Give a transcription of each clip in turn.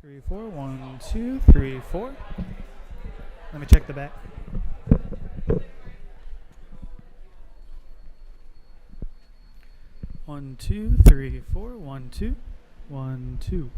3, 4. 1, 2, 3, 4. Let me check the back. One, 2, 3, 4. 1, 2. 1, 2.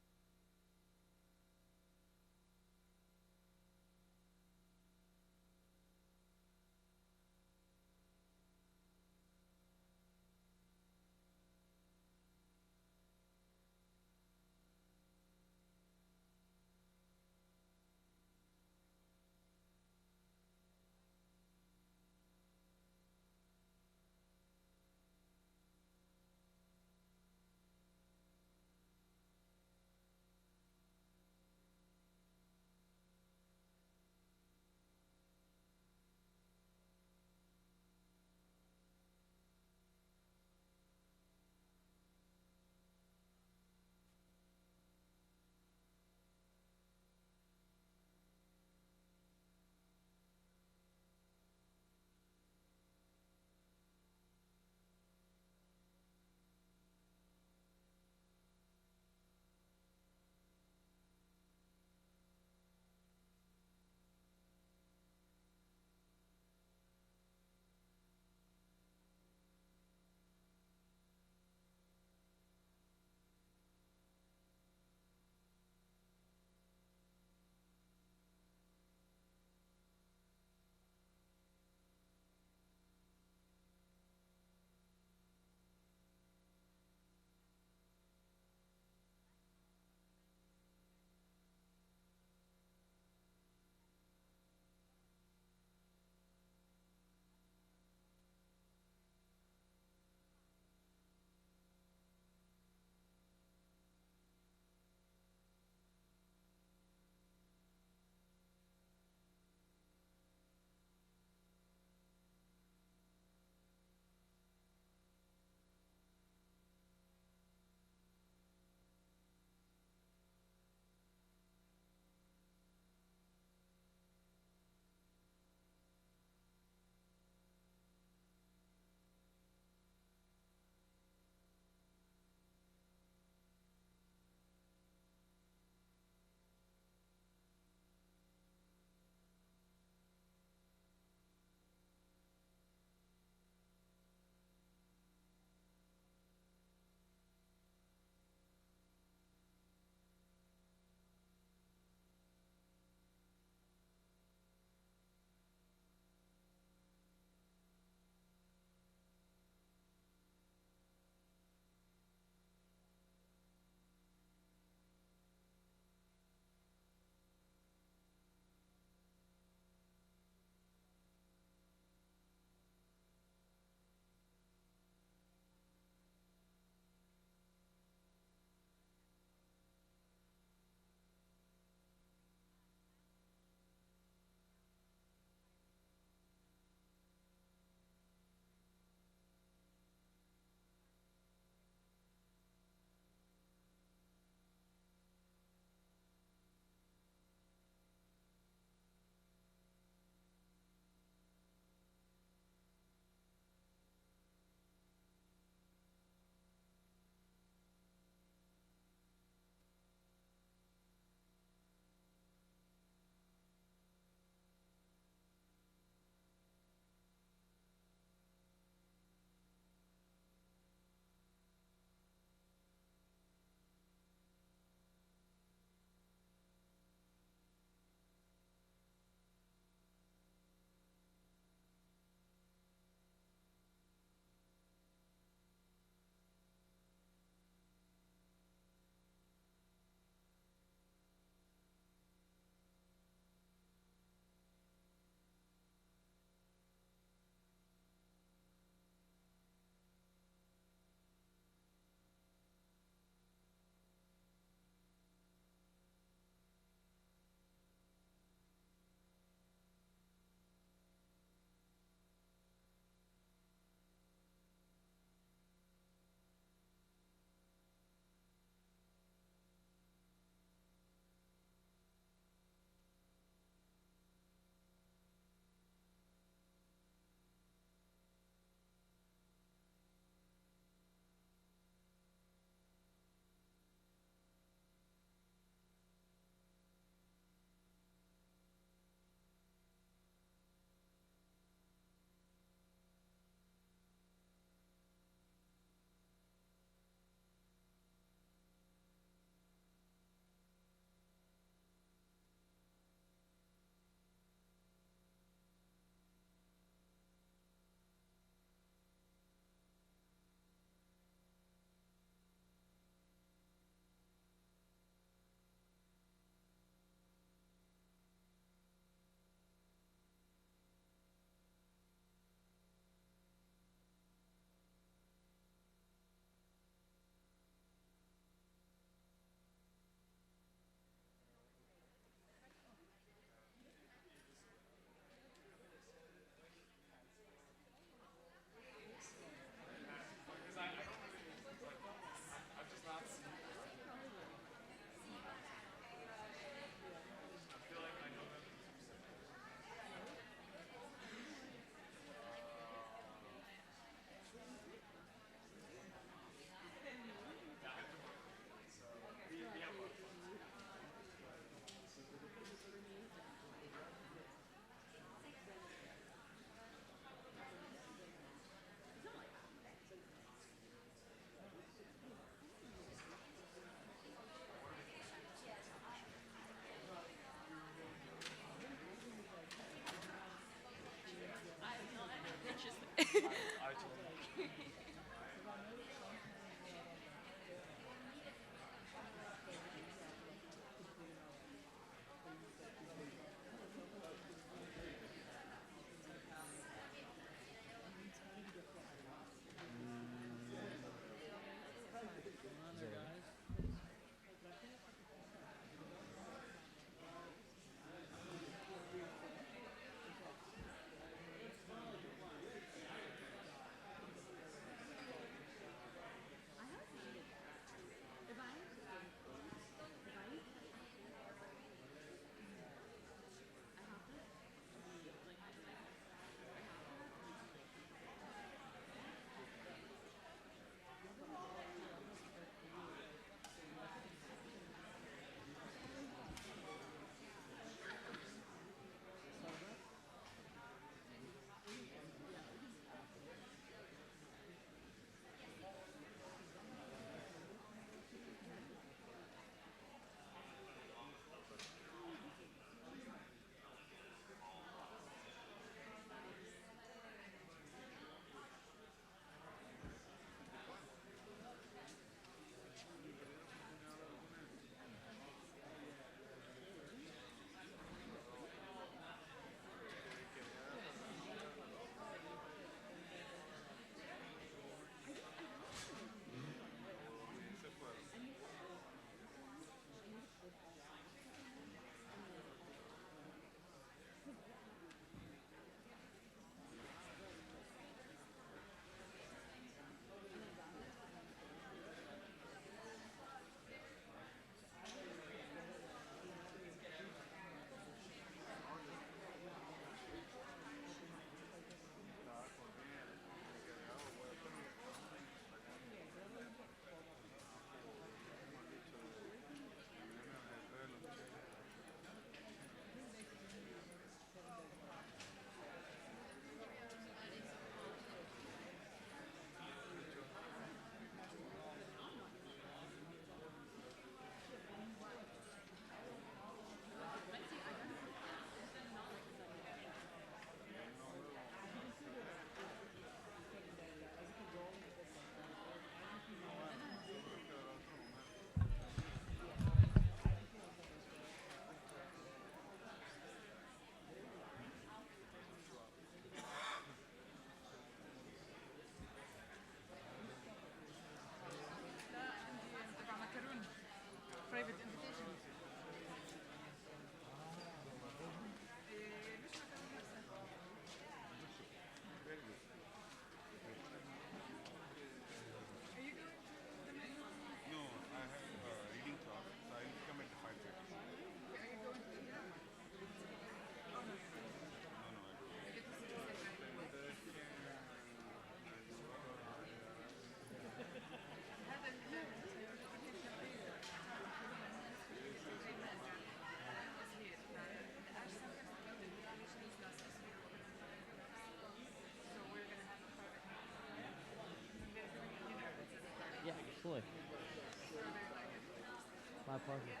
pleasure. Yes.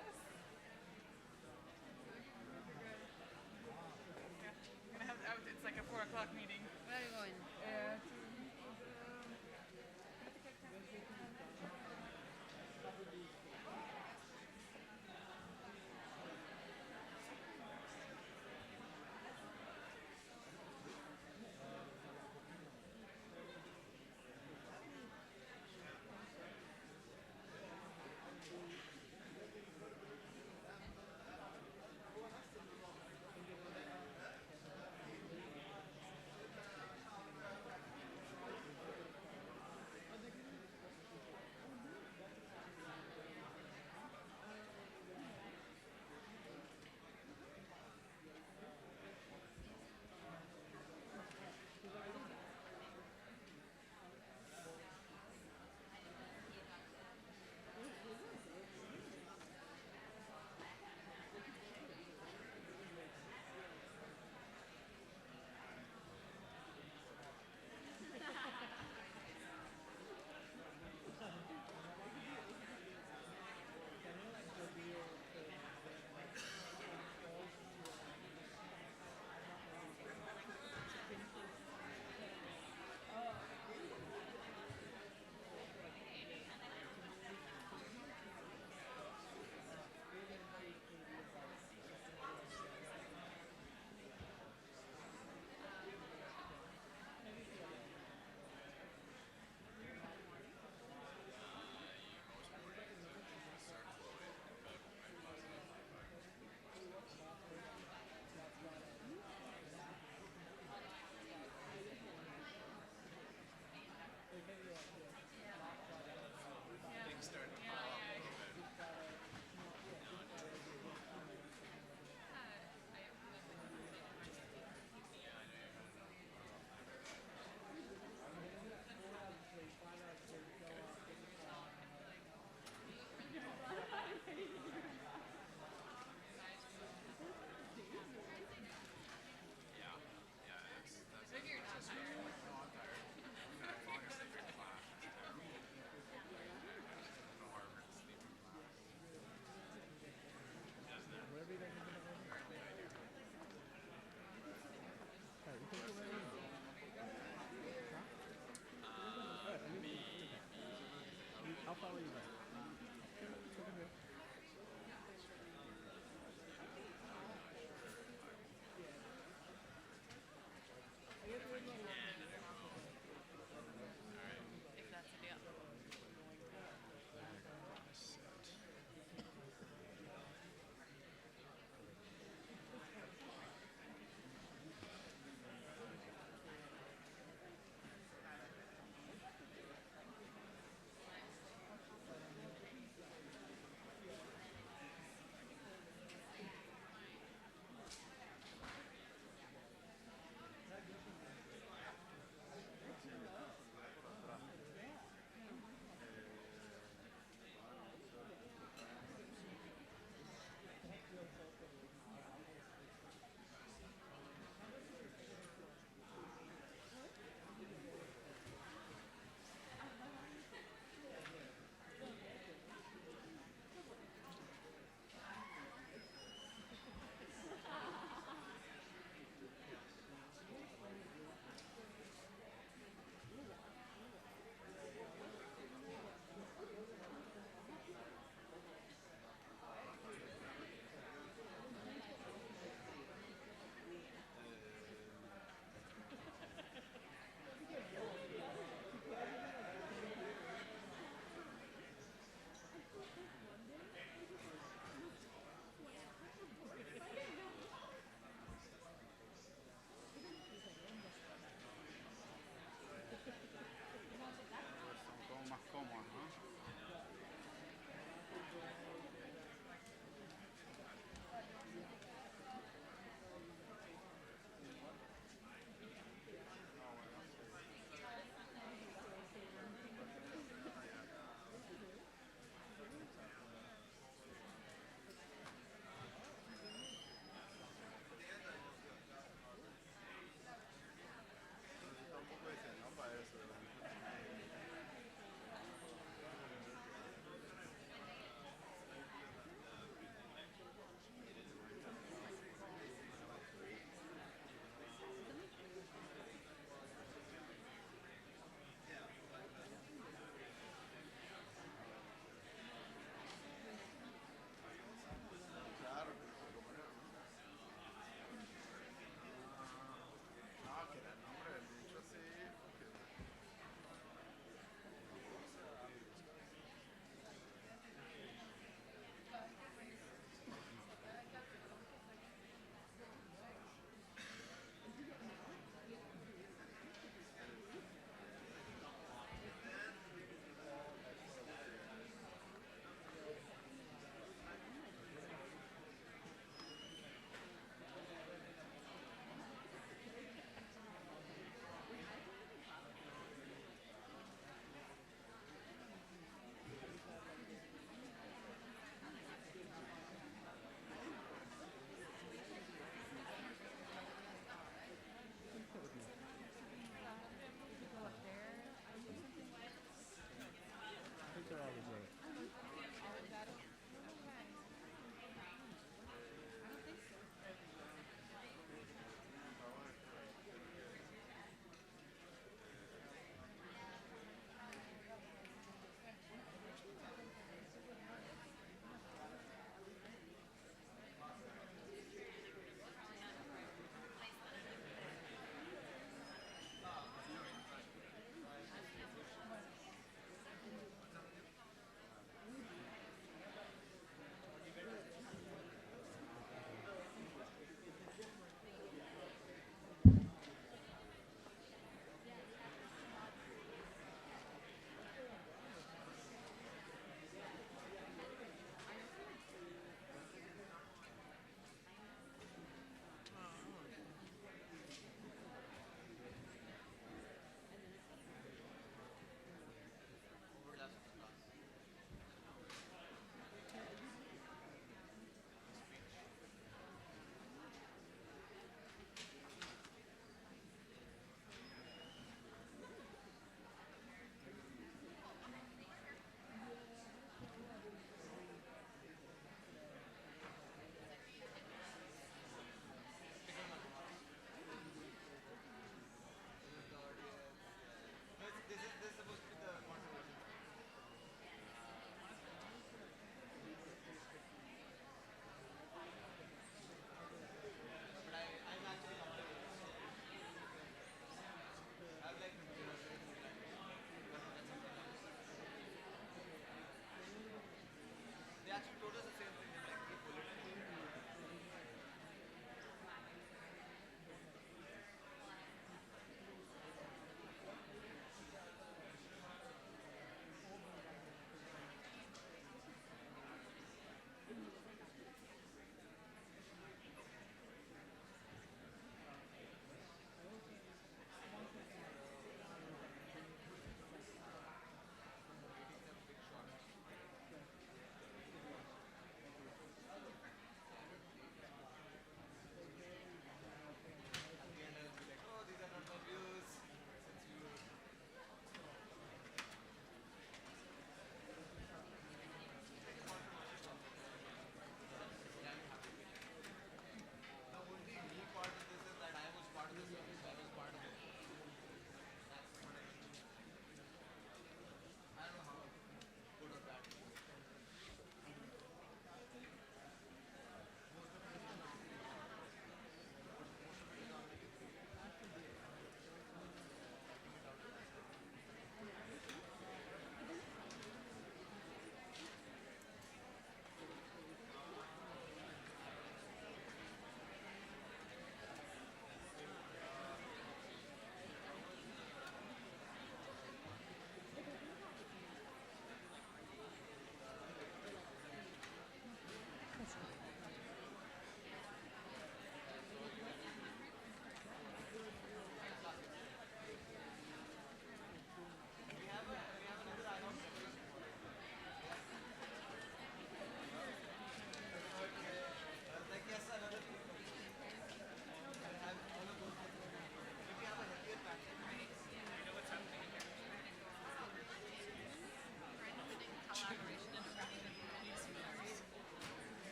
Gonna have, it's like a 4 o'clock meeting. Where are you going?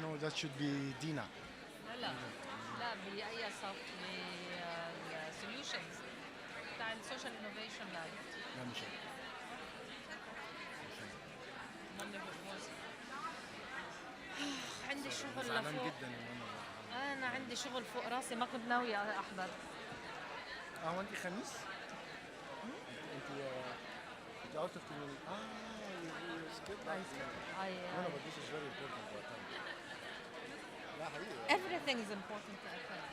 No, that should be Dina. لا لا بأي صف بالسوليوشنز بتاع السوشيال انوفيشن لاب. لا مش هي. عندي شغل زعلان لفوق. جدا ان انا عندي شغل فوق راسي ما كنت ناويه احضر. هو انت خميس؟ انت اوت اوف you skipped I no, but this is very important for time. لا حقيقي. everything is important to FM.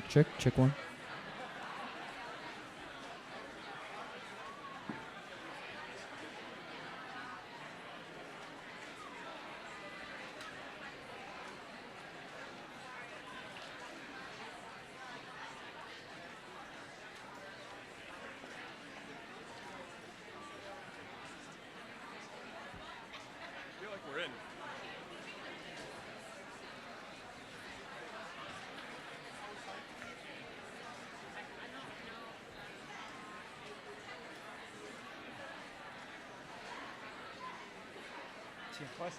Check one. I feel like we're in. Team Quest.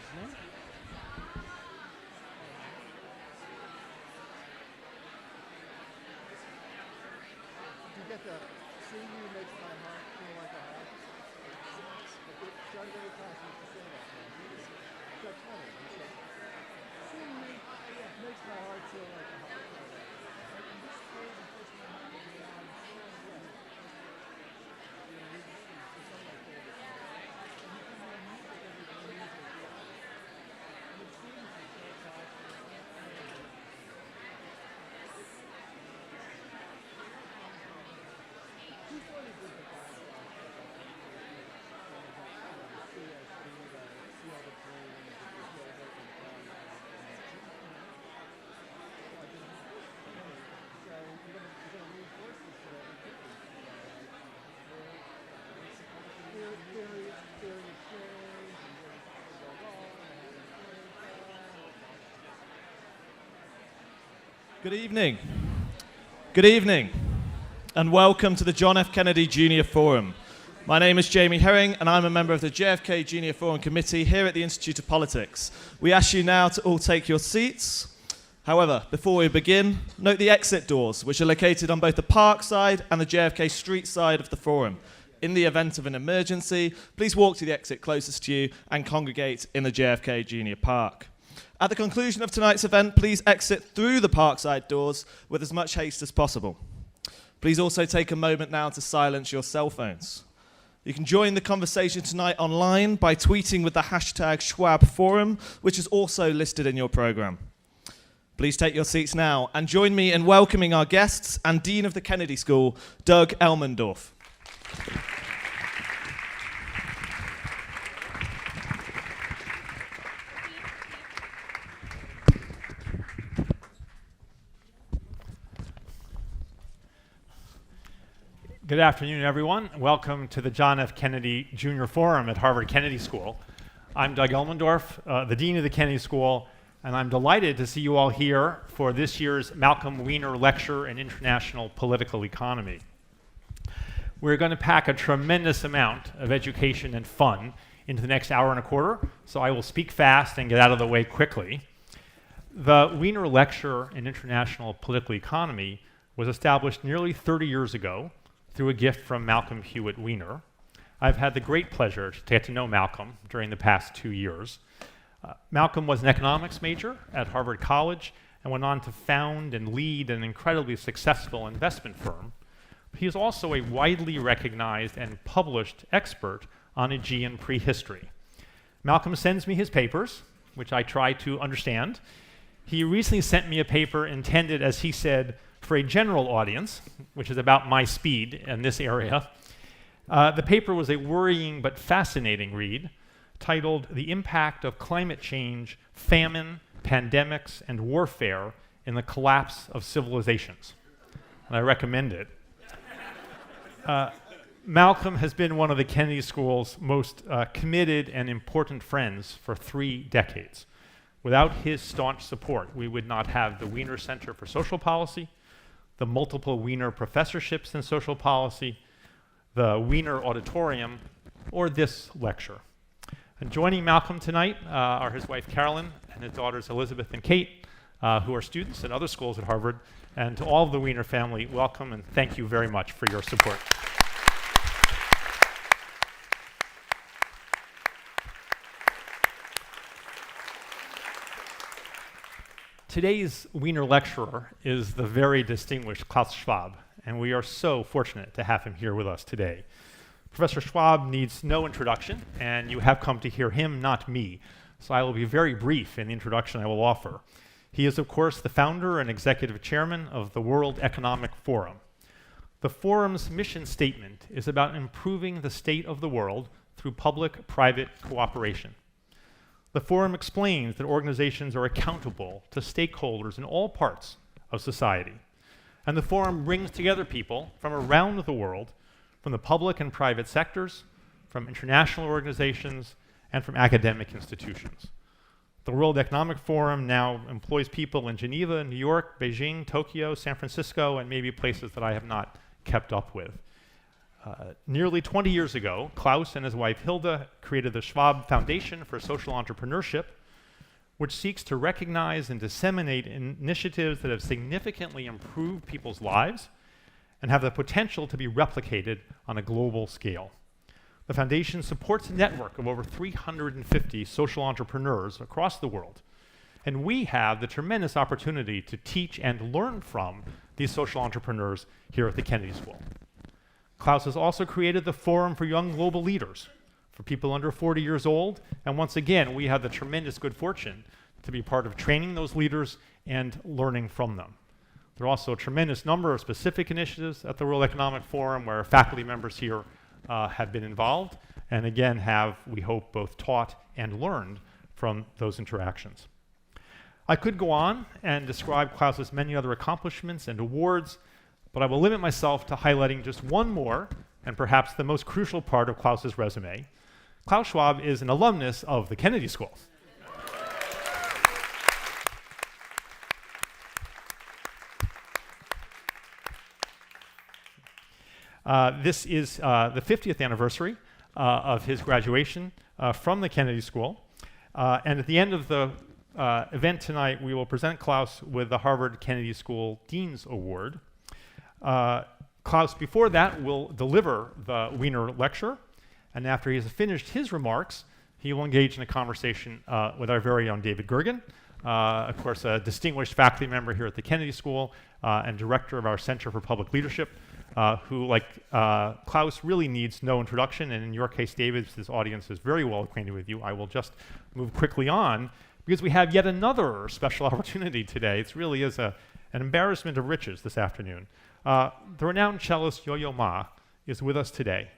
evening. You get the "See you makes my heart feel like a heart." John Gary Class used to say that. Chuck Schumer, he said, "See you makes my heart feel like a heart." Good evening. Good evening, and welcome to the John F. Kennedy Junior Forum. My name is Jamie Herring, and I'm a member of the JFK Junior Forum Committee here at the Institute of Politics. We ask you now to all take your seats. However, before we begin, note the exit doors, which are located on both the park side and the JFK Street side of the forum. In the event of an emergency, please walk to the exit closest to you and congregate in the JFK Junior Park. At the conclusion of tonight's event, please exit through the parkside doors with as much haste as possible. Please also take a moment now to silence your cell phones. You can join the conversation tonight online by tweeting with the hashtag #SchwabForum, which is also listed in your program. Please take your seats now and join me in welcoming our guests and Dean of the Kennedy School, Doug Elmendorf. Good afternoon, everyone. Welcome to the John F. Kennedy Junior Forum at Harvard Kennedy School. I'm Doug Elmendorf, the Dean of the Kennedy School, and I'm delighted to see you all here for this year's Malcolm Weiner Lecture in International Political Economy. We're going to pack a tremendous amount of education and fun into the next hour and a quarter, so I will speak fast and get out of the way quickly. The Weiner Lecture in International Political Economy was established nearly 30 years ago through a gift from Malcolm Hewitt Weiner. I've had the great pleasure to get to know Malcolm during the past 2 years. Malcolm was an economics major at Harvard College and went on to found and lead an incredibly successful investment firm. He is also a widely recognized and published expert on Aegean prehistory. Malcolm sends me his papers, which I try to understand. He recently sent me a paper intended, as he said, for a general audience, which is about my speed in this area. The paper was a worrying but fascinating read titled The Impact of Climate Change, Famine, Pandemics, and Warfare in the Collapse of Civilizations. And I recommend it. Malcolm has been one of the Kennedy School's most committed and important friends for 3 decades. Without his staunch support, we would not have the Weiner Center for Social Policy, the multiple Weiner professorships in social policy, the Weiner Auditorium, or this lecture. And joining Malcolm tonight are his wife Carolyn and his daughters Elizabeth and Kate, who are students at other schools at Harvard. And to all of the Weiner family, welcome and thank you very much for your support. Today's Weiner lecturer is the very distinguished Klaus Schwab, and we are so fortunate to have him here with us today. Professor Schwab needs no introduction, and you have come to hear him, not me, so I will be very brief in the introduction I will offer. He is, of course, the founder and executive chairman of the World Economic Forum. The forum's mission statement is about improving the state of the world through public-private cooperation. The forum explains that organizations are accountable to stakeholders in all parts of society. And the forum brings together people from around the world, from the public and private sectors, from international organizations, and from academic institutions. The World Economic Forum now employs people in Geneva, New York, Beijing, Tokyo, San Francisco, and maybe places that I have not kept up with. Nearly 20 years ago, Klaus and his wife Hilda created the Schwab Foundation for Social Entrepreneurship, which seeks to recognize and disseminate initiatives that have significantly improved people's lives and have the potential to be replicated on a global scale. The foundation supports a network of over 350 social entrepreneurs across the world, and we have the tremendous opportunity to teach and learn from these social entrepreneurs here at the Kennedy School. Klaus has also created the Forum for Young Global Leaders for people under 40 years old, and once again, we have the tremendous good fortune to be part of training those leaders and learning from them. There are also a tremendous number of specific initiatives at the World Economic Forum where faculty members here have been involved, and again have, we hope, both taught and learned from those interactions. I could go on and describe Klaus's many other accomplishments and awards, but I will limit myself to highlighting just one more, and perhaps the most crucial part of Klaus's resume. Klaus Schwab is an alumnus of the Kennedy School. This is the 50th anniversary of his graduation from the Kennedy School. And at the end of the event tonight, we will present Klaus with the Harvard Kennedy School Dean's Award. Klaus, before that, will deliver the Wiener Lecture. And after he has finished his remarks, he will engage in a conversation with our very own David Gergen, of course, a distinguished faculty member here at the Kennedy School and director of our Center for Public Leadership, who, like Klaus, really needs no introduction. And in your case, David, this audience is very well acquainted with you. I will just move quickly on because we have yet another special opportunity today. It really is an embarrassment of riches this afternoon. The renowned cellist YoYo Ma is with us today.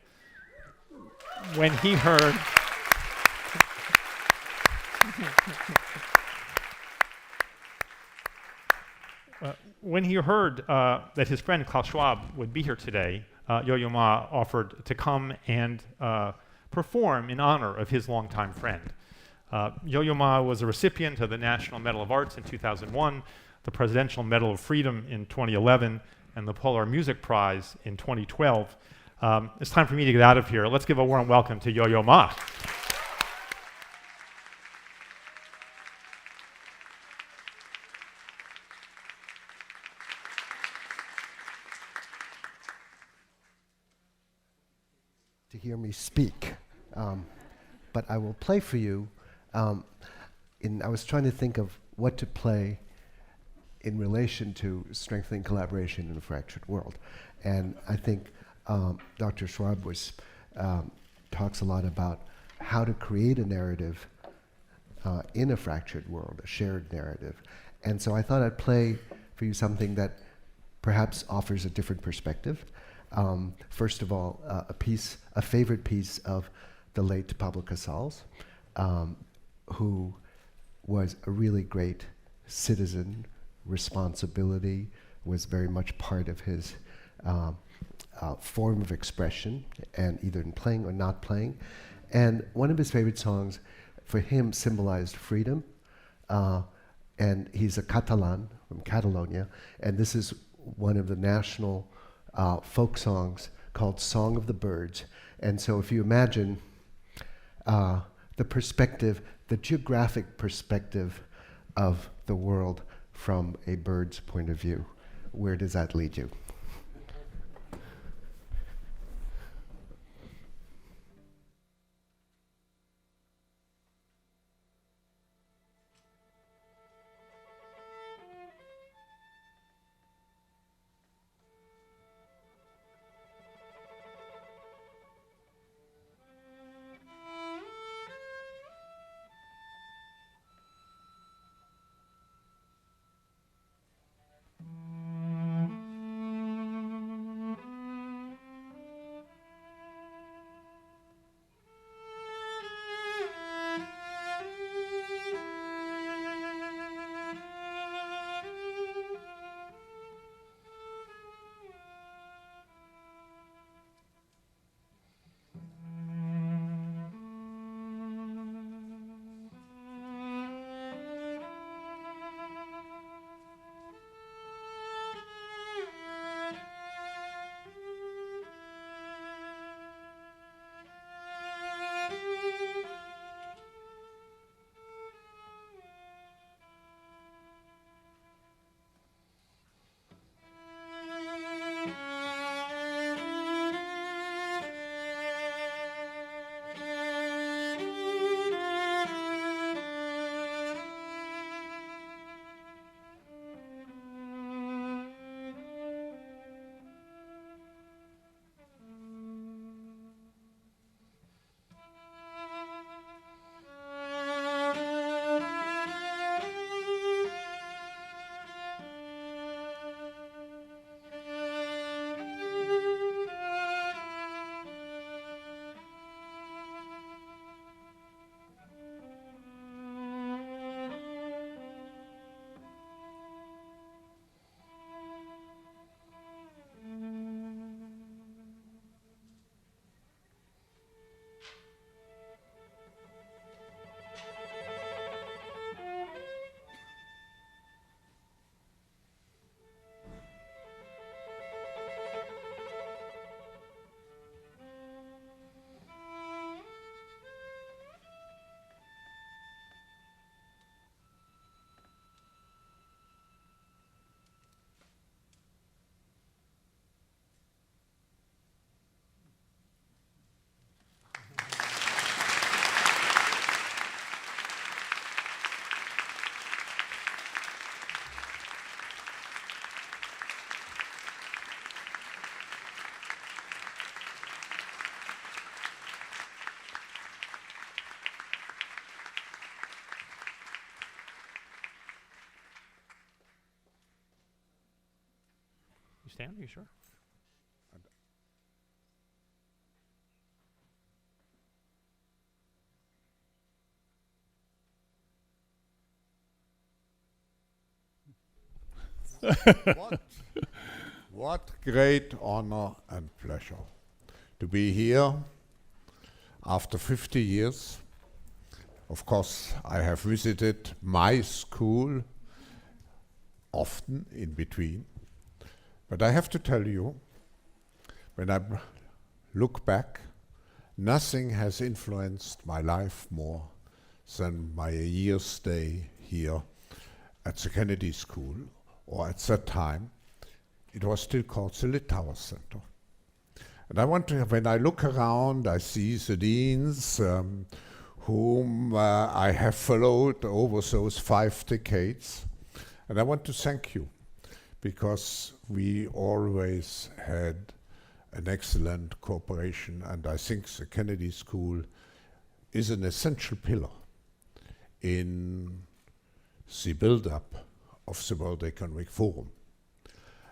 When he heard that his friend Klaus Schwab would be here today, YoYo Ma offered to come and perform in honor of his longtime friend. YoYo Ma was a recipient of the National Medal of Arts in 2001, the Presidential Medal of Freedom in 2011, and the Polar Music Prize in 2012. It's time for me to get out of here. Let's give a warm welcome to YoYo Ma. To hear me speak, but I will play for you. I was trying to think of what to play in relation to strengthening collaboration in a fractured world, and I think Dr. Schwab talks a lot about how to create a narrative in a fractured world, a shared narrative, and so I thought I'd play for you something that perhaps offers a different perspective. First of all, a favorite piece of the late Pablo Casals, who was a really great citizen. Responsibility was very much part of his form of expression, and either in playing or not playing. And one of his favorite songs for him symbolized freedom. And he's a Catalan from Catalonia, and this is one of the national folk songs called Song of the Birds. And so if you imagine the perspective, the geographic perspective of the world from a bird's point of view, where does that lead you? stand? Are you sure? what, what great honor and pleasure to be here after 50 years. Of course, I have visited my school often in between. But I have to tell you, when I look back, nothing has influenced my life more than my year's stay here at the Kennedy School, or at that time, it was still called the Litauer Center. And I want to, when I look around, I see the deans whom I have followed over those 5 decades. And I want to thank you, because we always had an excellent cooperation, and I think the Kennedy School is an essential pillar in the build-up of the World Economic Forum.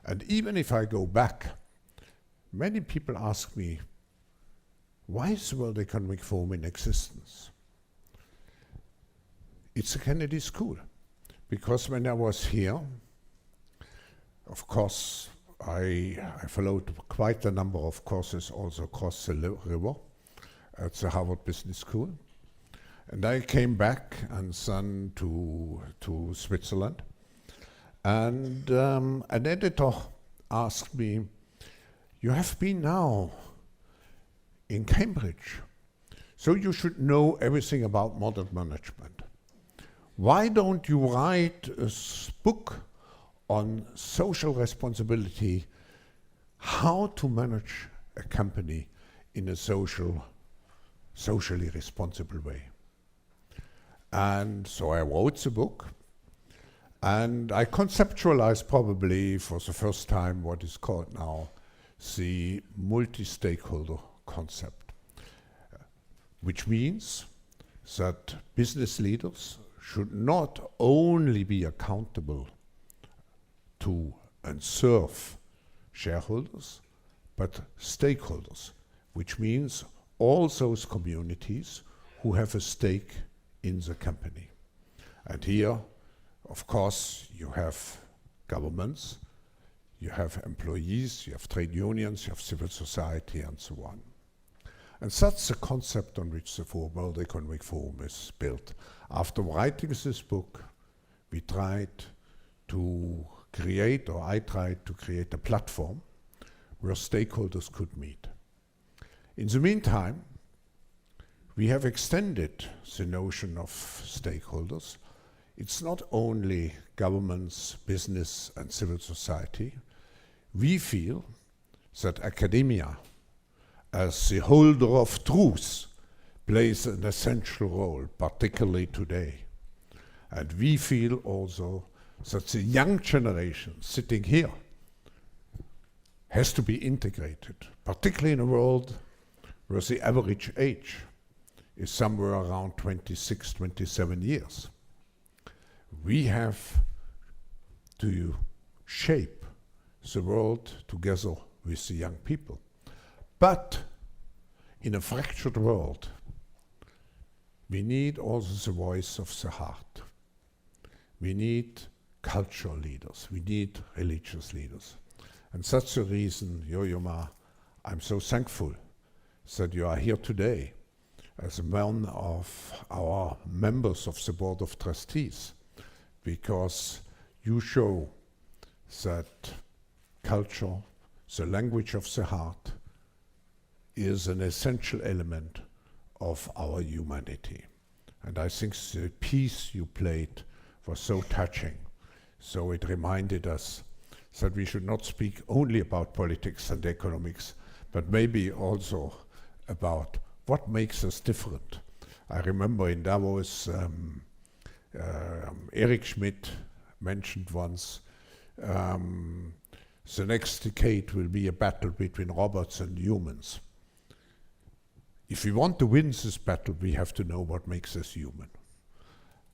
And even if I go back, many people ask me, why is the World Economic Forum in existence? It's the Kennedy School. Because when I was here, of course, I followed quite a number of courses also across the river at the Harvard Business School. And I came back and then to Switzerland. And an editor asked me, you have been now in Cambridge, so you should know everything about modern management. Why don't you write a book on social responsibility, how to manage a company in a socially responsible way? And so I wrote the book, and I conceptualized probably for the first time what is called now the multi-stakeholder concept, which means that business leaders should not only be accountable to and serve shareholders, but stakeholders, which means all those communities who have a stake in the company. And here, of course, you have governments, you have employees, you have trade unions, you have civil society, and so on. And that's the concept on which the World Economic Forum is built. After writing this book, we tried to create, or I tried to create a platform where stakeholders could meet. In the meantime, we have extended the notion of stakeholders. It's not only governments, business, and civil society. We feel that academia, as the holder of truth, plays an essential role, particularly today. And we feel also that the young generation sitting here has to be integrated, particularly in a world where the average age is somewhere around 26, 27 years. We have to shape the world together with the young people. But in a fractured world, we need also the voice of the heart. We need cultural leaders. We need religious leaders. And that's the reason, YoYo, I'm so thankful that you are here today as one of our members of the Board of Trustees, because you show that culture, the language of the heart, is an essential element of our humanity. And I think the piece you played was so touching. So it reminded us that we should not speak only about politics and economics, but maybe also about what makes us different. I remember in Davos, Eric Schmidt mentioned once, the next decade will be a battle between robots and humans. If we want to win this battle, we have to know what makes us human.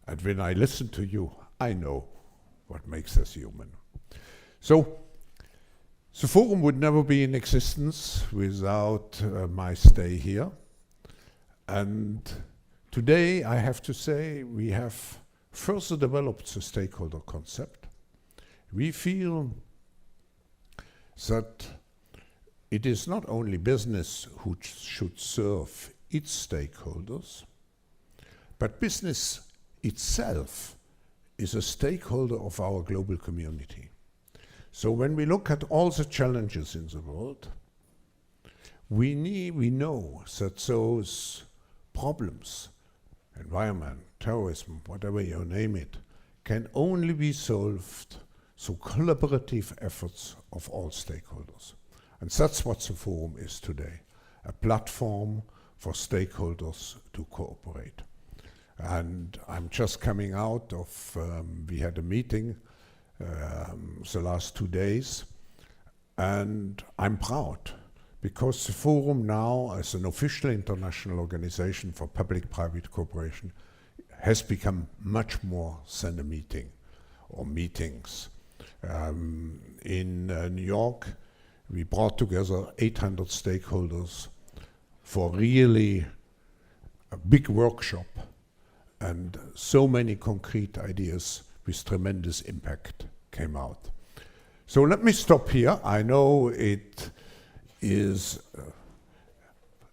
And when I listen to you, I know what makes us human. So The forum would never be in existence without my stay here. And today, I have to say, we have further developed the stakeholder concept. We feel that it is not only business who should serve its stakeholders, but business itself is a stakeholder of our global community. So when we look at all the challenges in the world, we know that those problems, environment, terrorism, whatever you name it, can only be solved through collaborative efforts of all stakeholders. And that's what the forum is today, a platform for stakeholders to cooperate. And I'm just coming out of, we had a meeting the last 2 days, and I'm proud because the forum now, as an official international organization for public-private cooperation, has become much more than a meeting or meetings. In New York, we brought together 800 stakeholders for really a big workshop and so many concrete ideas with tremendous impact came out. So let me stop here. I know it is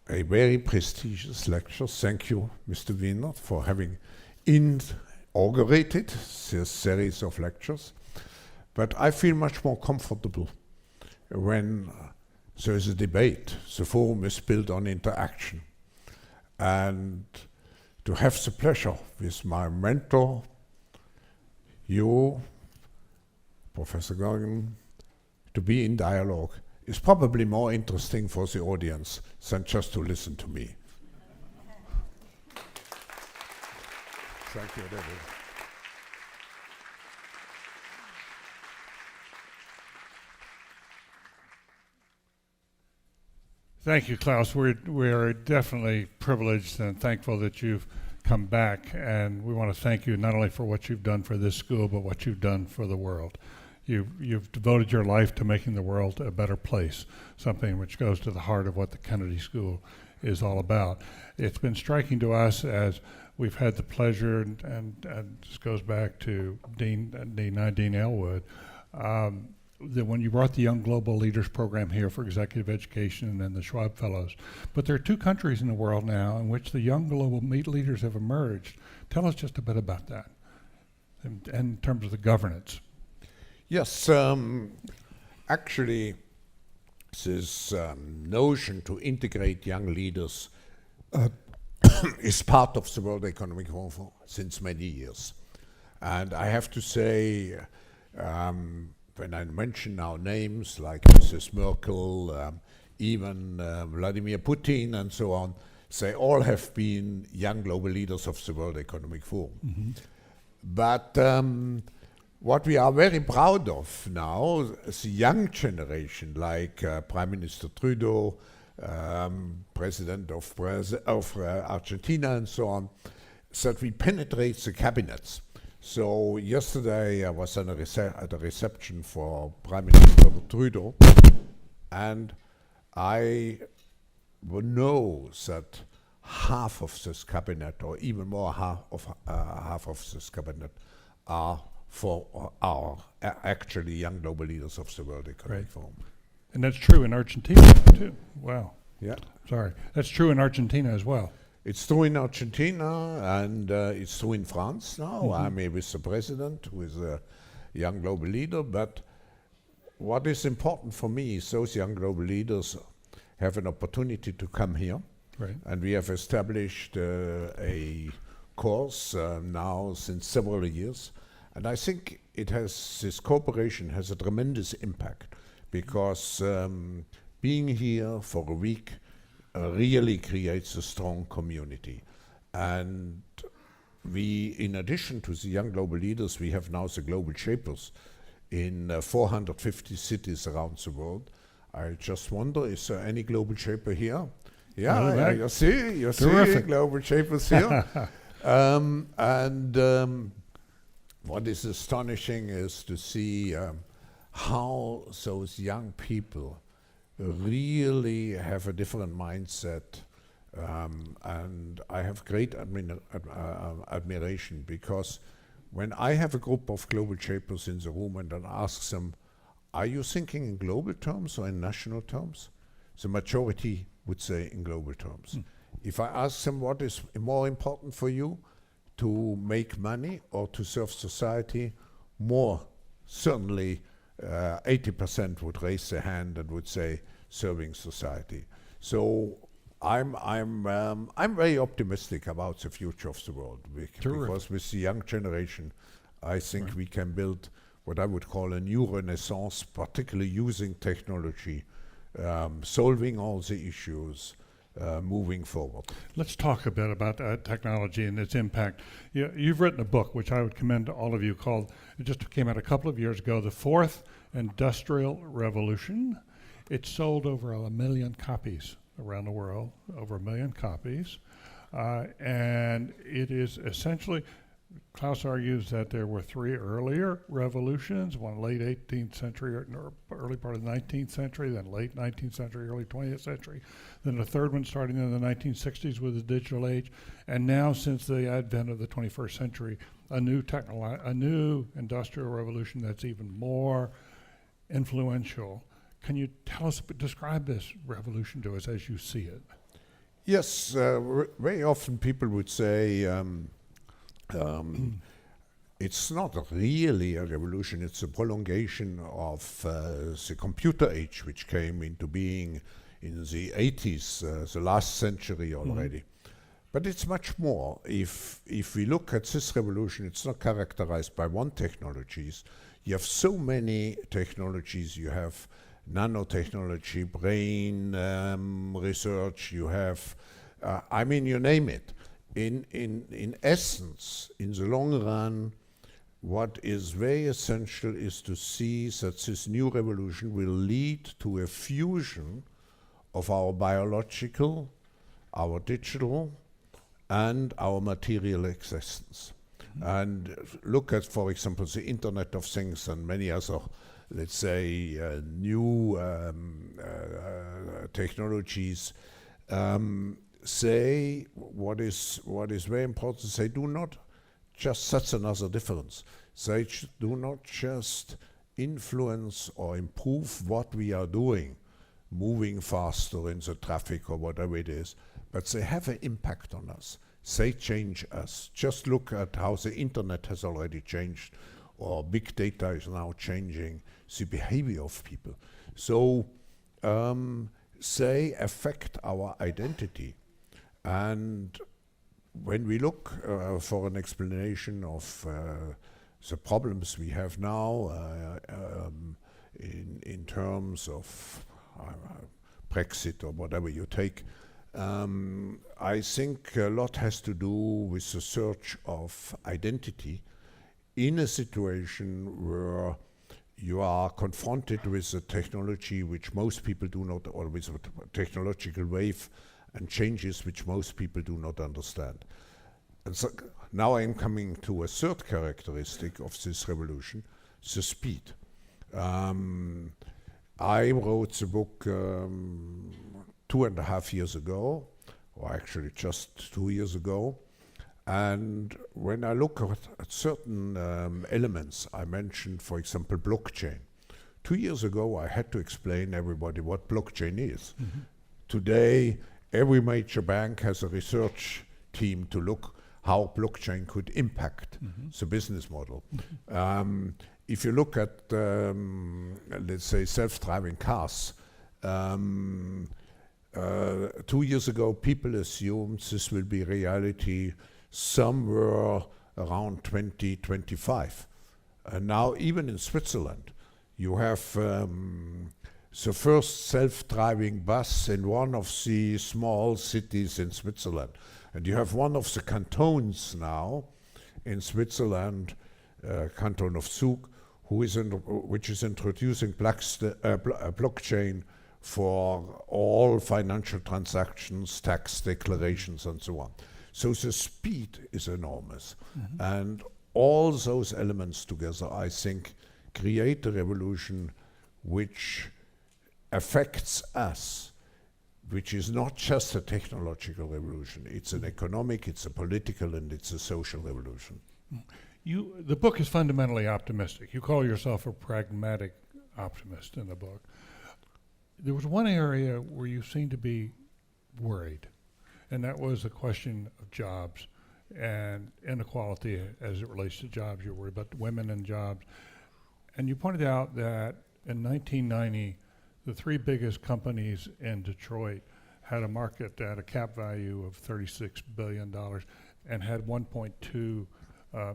a very prestigious lecture. Thank you, Mr. Wiener, for having inaugurated this series of lectures. But I feel much more comfortable when there is a debate. The forum is built on interaction. And to have the pleasure with my mentor, you, Professor Gorgon, to be in dialogue is probably more interesting for the audience than just to listen to me. Thank you, David. Thank you, Klaus. We're definitely privileged and thankful that you've come back, and we want to thank you not only for what you've done for this school, but what you've done for the world. You've devoted your life to making the world a better place, something which goes to the heart of what the Kennedy School is all about. It's been striking to us as we've had the pleasure, and this goes back to Dean Elwood, that when you brought the Young Global Leaders Program here for executive education and then the Schwab Fellows. But there are 2 countries in the world now in which the young global leaders have emerged. Tell us just a bit about that in terms of the governance. Yes, actually, this notion to integrate young leaders is part of the World Economic Forum since many years. And I have to say, when I mention now names like Mrs. Merkel, even Vladimir Putin and so on, they all have been young global leaders of the World Economic Forum. Mm-hmm. But what we are very proud of now is the young generation, like Prime Minister Trudeau, President of Argentina and so on, that we penetrate the cabinets. So yesterday I was at a reception for Prime Minister Trudeau, and I know that half of this cabinet, or even more half of this cabinet, are actually young global leaders of the World Economic Forum. And that's true in Argentina too. Wow. Yeah. Sorry. That's true in Argentina as well. It's true in Argentina, and it's true in France now. Mm-hmm. I'm with the president, who is a young global leader. But what is important for me is those young global leaders have an opportunity to come here. Right. And we have established a course now since several years. And I think this cooperation has a tremendous impact, because being here for a week really creates a strong community. And we, in addition to the young global leaders, we have now the global shapers in 450 cities around the world. I just wonder, is there any global shaper here? Yeah, you see global shapers here. What is astonishing is to see how those young people really have a different mindset. And I have great admiration, because when I have a group of global shapers in the room and then ask them, are you thinking in global terms or in national terms? The majority would say in global terms. If I ask them what is more important for you, to make money or to serve society, more certainly 80% would raise their hand and would say serving society. So I'm very optimistic about the future of the world, because with the young generation, I think we can build what I would call a new renaissance, particularly using technology, solving all the issues, moving forward. Let's talk a bit about technology and its impact. You've written a book, which I would commend to all of you, called, it just came out a couple of years ago, The Fourth Industrial Revolution. It sold over 1 million copies around the world, over 1 million copies. And it is essentially, Klaus argues that there were 3 earlier revolutions, one late 18th century or early part of the 19th century, then late 19th century, early 20th century, then a third one starting in the 1960s with the digital age, and now since the advent of the 21st century, a new industrial revolution that's even more influential. Can you tell us, describe this revolution to us as you see it? Yes, very often people would say, it's not really a revolution, it's a prolongation of the computer age, which came into being in the 80s, the last century already. But it's much more. If we look at this revolution, it's not characterized by one technologies. You have so many technologies. You have nanotechnology, brain research, you have, I mean, you name it. In essence, in the long run, what is very essential is to see that this new revolution will lead to a fusion of our biological, our digital, and our material existence. And look at, for example, the Internet of Things and many other, let's say, new technologies. Say what is very important. They do not just, that's another difference. They do not just influence or improve what we are doing, moving faster in the traffic or whatever it is, but they have an impact on us. They change us. Just look at how the internet has already changed, or big data is now changing the behavior of people. So they affect our identity. And when we look for an explanation of the problems we have now in terms of Brexit or whatever you take, I think a lot has to do with the search of identity in a situation where you are confronted with a technology which most people do not, or with a technological wave and changes which most people do not understand. And so now I'm coming to a third characteristic of this revolution, the speed. I wrote the book 2.5 years ago, or actually just 2 years ago. And when I look at certain elements, I mentioned, for example, blockchain. 2 years ago, I had to explain everybody what blockchain is. Today, every major bank has a research team to look how blockchain could impact the business model. If you look at, let's say, self-driving cars, 2 years ago, people assumed this will be reality somewhere around 2025. And now, even in Switzerland, you have the first self-driving bus in one of the small cities in Switzerland. And you have one of the cantons now in Switzerland, Canton of Zug, which is introducing blockchain for all financial transactions, tax declarations, and so on. So the speed is enormous. And all those elements together, I think, create a revolution which affects us, which is not just a technological revolution. It's an economic, it's a political, and it's a social revolution. The book is fundamentally optimistic. You call yourself a pragmatic optimist in the book. There was one area where you seemed to be worried, and that was the question of jobs and inequality as it relates to jobs. You're worried about women and jobs. And you pointed out that in 1990, the three biggest companies in Detroit had a market at a cap value of $36 billion and had 1.2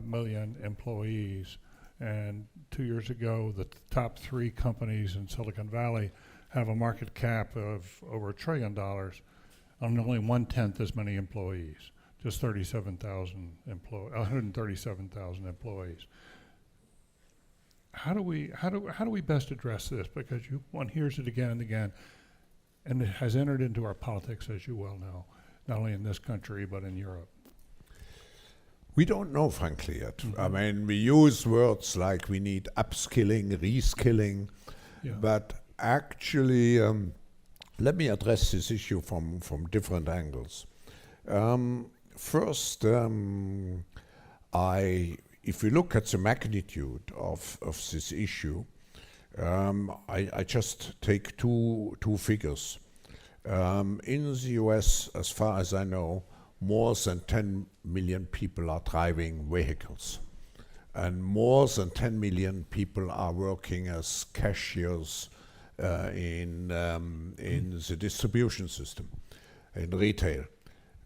million employees. And 2 years ago, the top three companies in Silicon Valley have a market cap of over $1 trillion on only 1/10 as many employees, just 137,000 employees. How do we best address this? Because one hears it again and again, and it has entered into our politics, as you well know, not only in this country but in Europe. We don't know, frankly, yet. I mean, we use words like we need upskilling, reskilling, but actually, let me address this issue from different angles. First, if we look at the magnitude of this issue, I just take two figures. In the US, as far as I know, more than 10 million people are driving vehicles, and more than 10 million people are working as cashiers in the distribution system, in retail.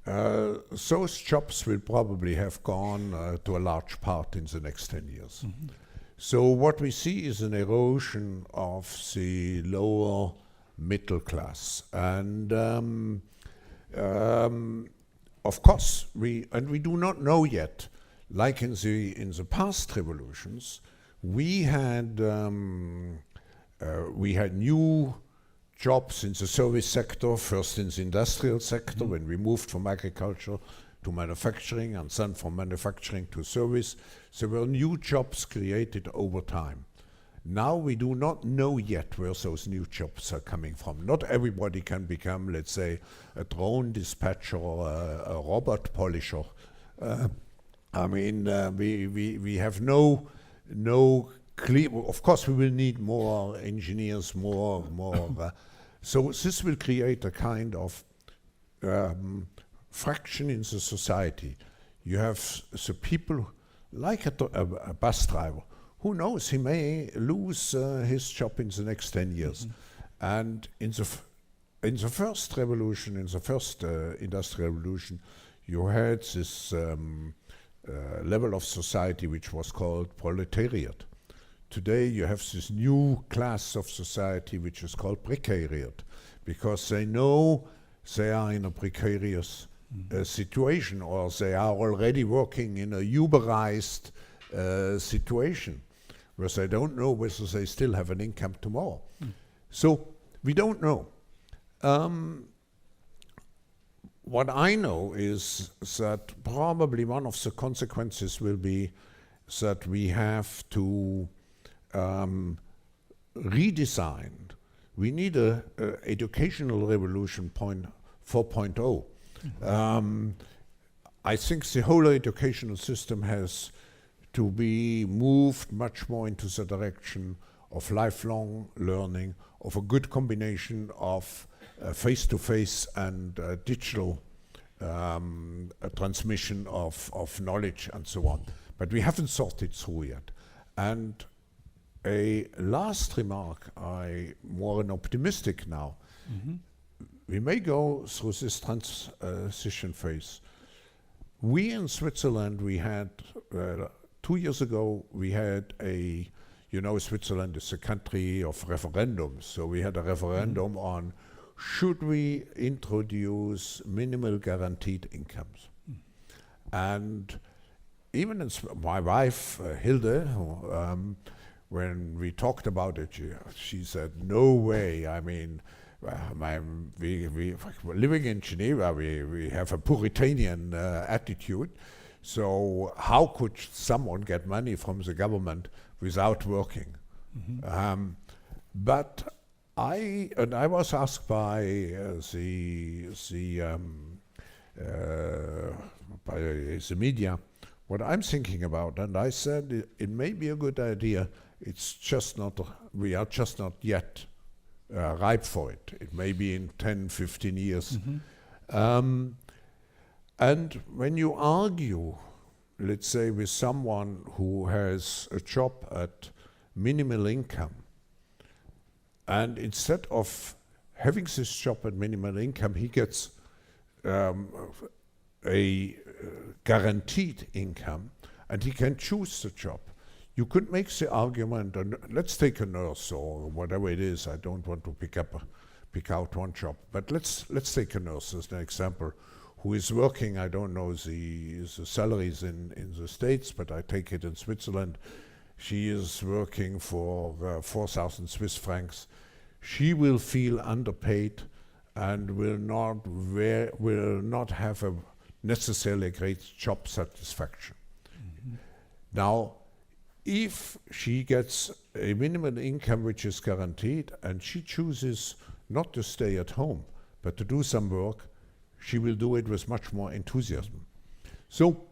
Those jobs will probably have gone to a large part in the next 10 years. So what we see is an erosion of the lower middle class. And of course, we do not know yet, like in the past revolutions, we had new jobs in the service sector, first in the industrial sector, when we moved from agriculture to manufacturing, and then from manufacturing to service. There were new jobs created over time. Now we do not know yet where those new jobs are coming from. Not everybody can become, let's say, a drone dispatcher or a robot polisher. I mean, we have no clear. Of course, we will need more engineers, more. So this will create a kind of fraction in the society. You have the people like a bus driver. Who knows? He may lose his job in the next 10 years. And in the first revolution, in the first industrial revolution, you had this level of society which was called proletariat. Today you have this new class of society which is called precariat, because they know they are in a precarious situation, or they are already working in a Uberized situation, where they don't know whether they still have an income tomorrow. So we don't know. What I know is that probably one of the consequences will be that we have to redesign. We need a educational revolution 4.0. I think the whole educational system has to be moved much more into the direction of lifelong learning, of a good combination of face-to-face and digital transmission of knowledge and so on. But we haven't thought it through yet. And a last remark, more an optimistic now. We may go through this transition phase. We in Switzerland, we had 2 years ago, we had Switzerland is a country of referendums. So we had a referendum on should we introduce minimal guaranteed incomes. And even my wife, Hilde, when we talked about it, she said, no way. I mean, we living in Geneva, we have a Puritanian attitude. So how could someone get money from the government without working? But I was asked by the media what I'm thinking about, and I said it may be a good idea. It's just not. We are just not yet ripe for it. It may be in 10, 15 years. And when you argue, let's say, with someone who has a job at minimal income, and instead of having this job at minimal income, he gets a guaranteed income, and he can choose the job. You could make the argument, and let's take a nurse or whatever it is. I don't want to pick out one job, but let's take a nurse as an example, who is working. I don't know the salaries in the States, but I take it in Switzerland. She is working for 4,000 Swiss francs. She will feel underpaid and will not have a necessarily great job satisfaction. Now, if she gets a minimum income which is guaranteed and she chooses not to stay at home but to do some work, she will do it with much more enthusiasm. So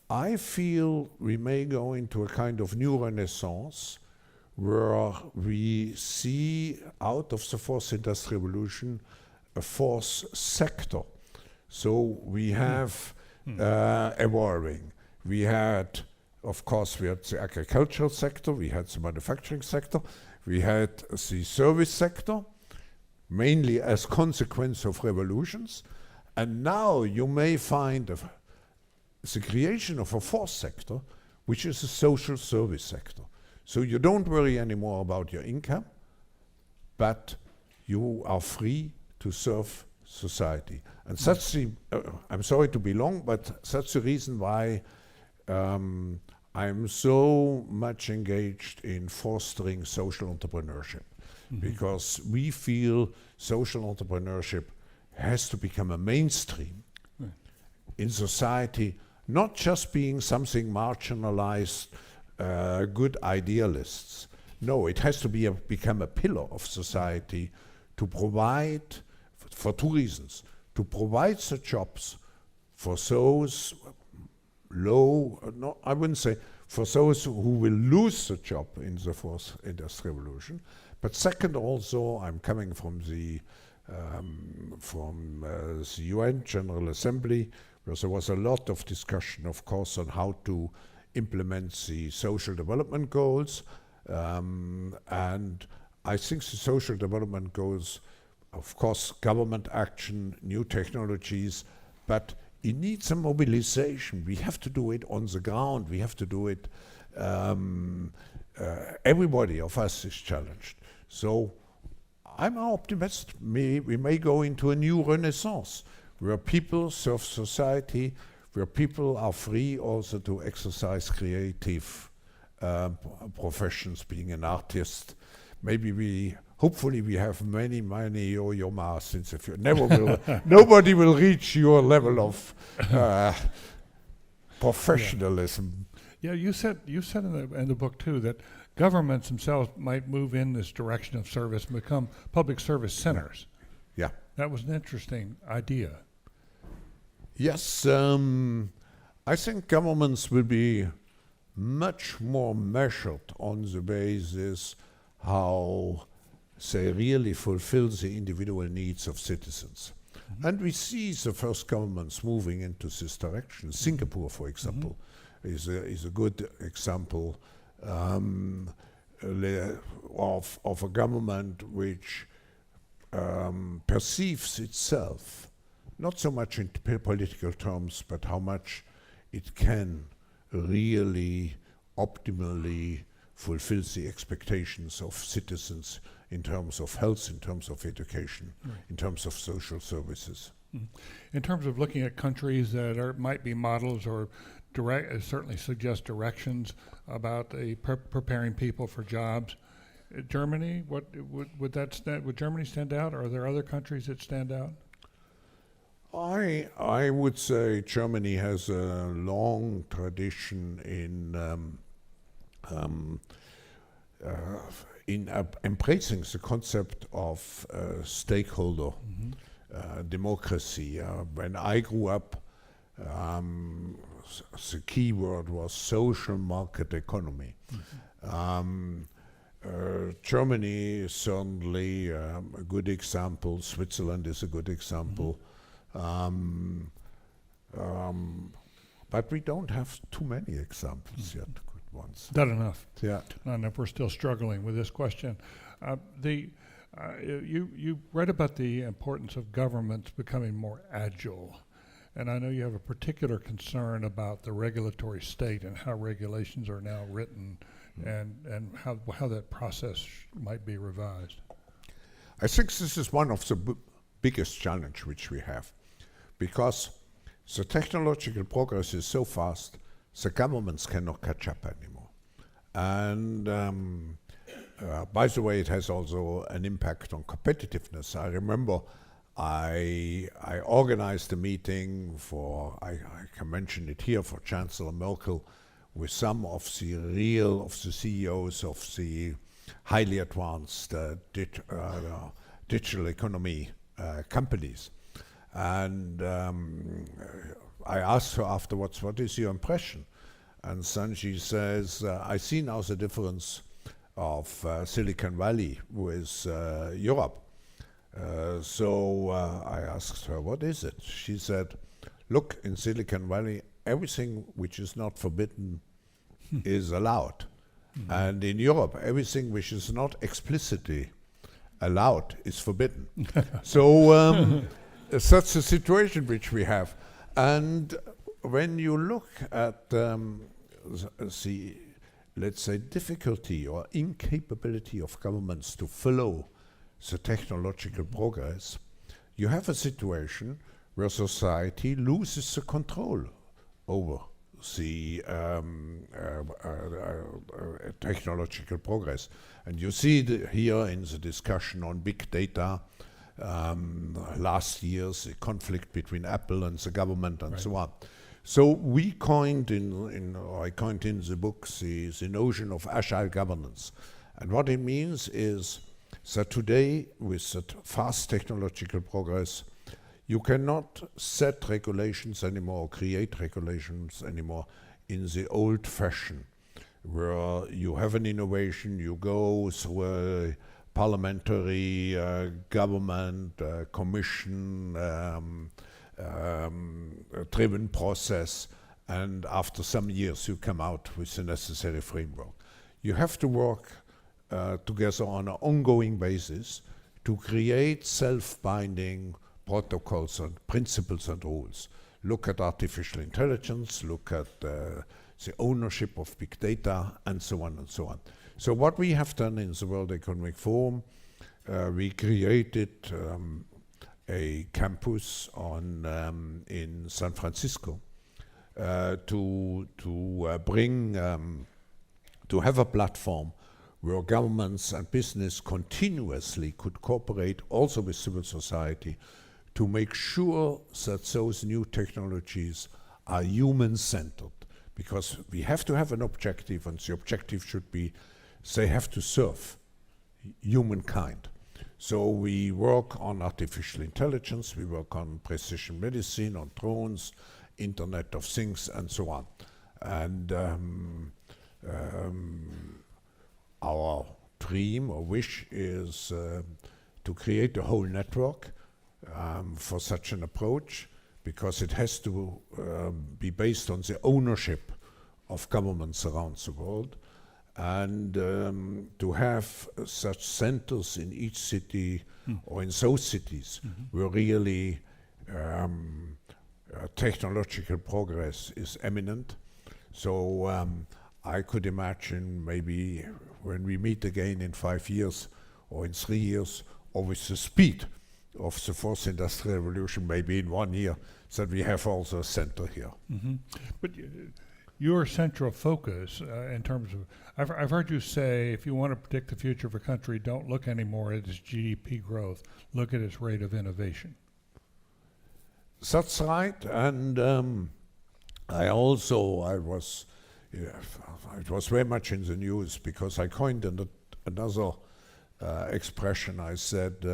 I feel we may go into a kind of new renaissance where we see out of the fourth industrial revolution a fourth sector. So we have evolving. We had, of course, we had the agricultural sector, we had the manufacturing sector, we had the service sector, mainly as consequence of revolutions. And now you may find the creation of a fourth sector, which is a social service sector. So you don't worry anymore about your income, but you are free to serve society. And that's the, I'm sorry to be long, but that's the reason why I'm so much engaged in fostering social entrepreneurship, because we feel social entrepreneurship has to become a mainstream in society, not just being something marginalized, good idealists. No, it has to be become a pillar of society to provide, for two reasons, to provide the jobs for those I wouldn't say for those who will lose the job in the fourth industrial revolution, but second also, I'm coming from the UN General Assembly, where there was a lot of discussion, of course, on how to implement the social development goals. And I think the social development goals, of course, government action, new technologies, but it needs a mobilization. We have to do it on the ground. We have to do it. Everybody of us is challenged. So I'm an optimist. We may go into a new renaissance where people serve society, where people are free also to exercise creative professions, being an artist. Hopefully we have many YoYo masters. If you never will, nobody will reach your level of professionalism. Yeah, you said in the book too that governments themselves might move in this direction of service and become public service centers. Yeah, that was an interesting idea. Yes, I think governments will be much more measured on the basis how they really fulfill the individual needs of citizens. And we see the first governments moving into this direction. Singapore, for example, is a good example of a government which perceives itself, not so much in political terms, but how much it can really optimally fulfill the expectations of citizens in terms of health, in terms of education, in terms of social services. In terms of looking at countries that might be models or certainly suggest directions about preparing people for jobs, Germany, would Germany stand out, or are there other countries that stand out? I would say Germany has a long tradition in in embracing the concept of stakeholder democracy. When I grew up, the key word was social market economy. Germany is certainly a good example. Switzerland is a good example. But we don't have too many examples yet, good ones. Not enough. Yeah. Not enough. We're still struggling with this question. You read about the importance of governments becoming more agile. And I know you have a particular concern about the regulatory state and how regulations are now written and how that process might be revised. I think this is one of the biggest challenge which we have, because the technological progress is so fast, the governments cannot catch up anymore. And by the way, it has also an impact on competitiveness. I remember I organized a meeting for, I can mention it here, for Chancellor Merkel, with some of the CEOs of the highly advanced digital economy companies. And I asked her afterwards, what is your impression? And then she says, I see now the difference of Silicon Valley with Europe. So I asked her, what is it? She said, look, in Silicon Valley, everything which is not forbidden is allowed. And in Europe, everything which is not explicitly allowed is forbidden. So such a situation which we have. And when you look at the, let's say, difficulty or incapability of governments to follow the technological progress, you have a situation where society loses the control over the technological progress. And you see here in the discussion on big data, last year's the conflict between Apple and the government and so on. So we coined I coined in the book the notion of agile governance. And what it means is that today, with that fast technological progress, you cannot set regulations anymore, or create regulations anymore in the old fashion, where you have an innovation, you go through a parliamentary government, commission driven process, and after some years you come out with the necessary framework. You have to work together on an ongoing basis to create self-binding protocols and principles and rules. Look at artificial intelligence, look at the ownership of big data, and so on and so on. So what we have done in the World Economic Forum, we created a campus in San Francisco to have a platform where governments and business continuously could cooperate, also with civil society, to make sure that those new technologies are human-centered. Because we have to have an objective, and the objective should be they have to serve humankind. So we work on artificial intelligence, we work on precision medicine, on drones, Internet of Things, and so on. And our dream or wish is to create a whole network for such an approach, because it has to be based on the ownership of governments around the world, and to have such centers in each city or in those cities where really technological progress is eminent. So I could imagine maybe when we meet again in 5 years or in 3 years, or with the speed of the fourth industrial revolution, maybe in 1 year, that we have also a center here. But your central focus in terms of, I've heard you say, if you want to predict the future of a country, don't look anymore at its GDP growth, look at its rate of innovation. That's right, and I was it was very much in the news because I coined another expression. I said,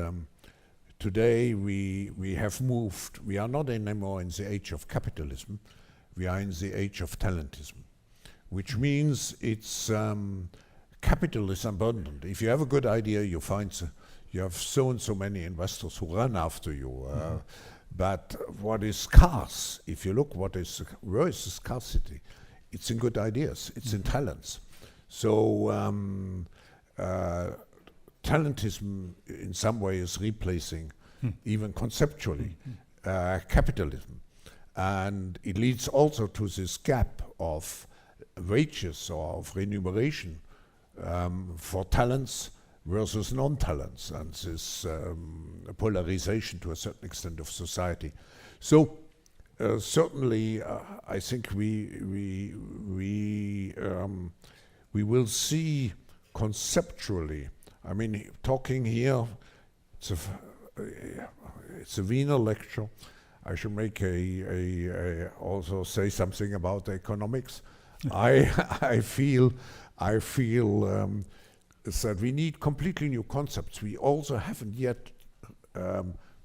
today we have moved. We are not anymore in the age of capitalism. We are in the age of talentism, which means it's capital is abundant. If you have a good idea, you have so and so many investors who run after you. But what is scarce, if you look where is the scarcity? It's in good ideas, it's in talents. So talentism in some way is replacing, even conceptually, capitalism. And it leads also to this gap of wages or of remuneration for talents versus non-talents, and this polarization to a certain extent of society. So certainly, I think we will see conceptually. I mean, talking here, it's a Wiener lecture. I should make also say something about economics. I feel that we need completely new concepts. We also haven't yet,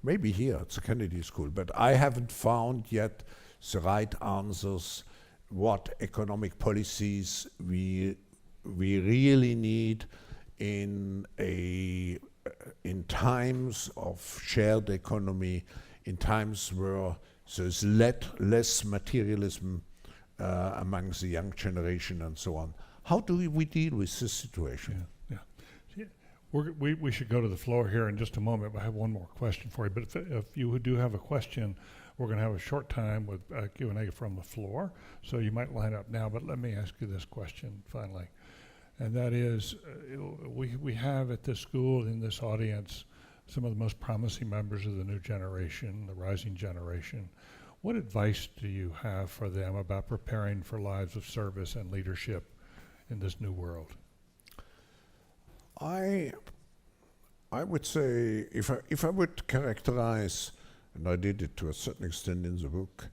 maybe here at the Kennedy School, but I haven't found yet the right answers, what economic policies we really need in times of shared economy, in times where there's less materialism among the young generation and so on. How do we deal with this situation? We should go to the floor here in just a moment. I have one more question for you. But if you do have a question, we're going to have a short time with Q&A from the floor. So you might line up now. But let me ask you this question finally. And that is, we have at this school, in this audience, some of the most promising members of the new generation, the rising generation. What advice do you have for them about preparing for lives of service and leadership in this new world? I would say, if I would characterize, and I did it to a certain extent in the book,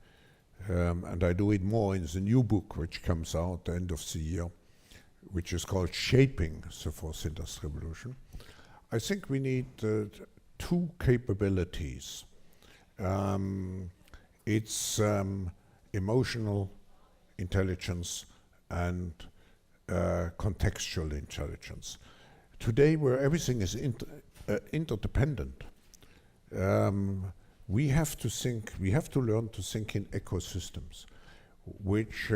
and I do it more in the new book which comes out at the end of the year, which is called Shaping the Fourth Industrial Revolution. I think we need two capabilities. It's emotional intelligence and contextual intelligence. Today, where everything is interdependent, we have to learn to think in ecosystems, which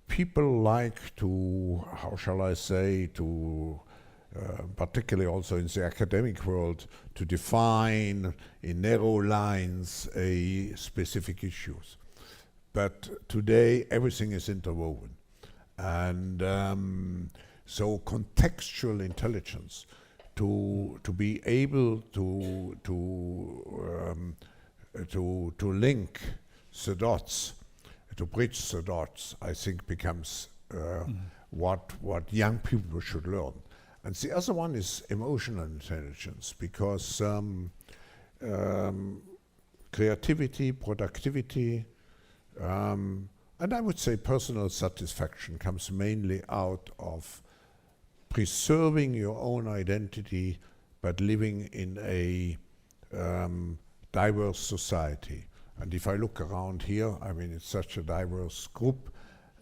people like to, how shall I say, to particularly also in the academic world, to define in narrow lines a specific issues. But today, everything is interwoven. And so contextual intelligence, to be able to link the dots, to bridge the dots, I think becomes what young people should learn. And the other one is emotional intelligence, because creativity, productivity, and I would say personal satisfaction comes mainly out of preserving your own identity, but living in a diverse society. And if I look around here, I mean, it's such a diverse group.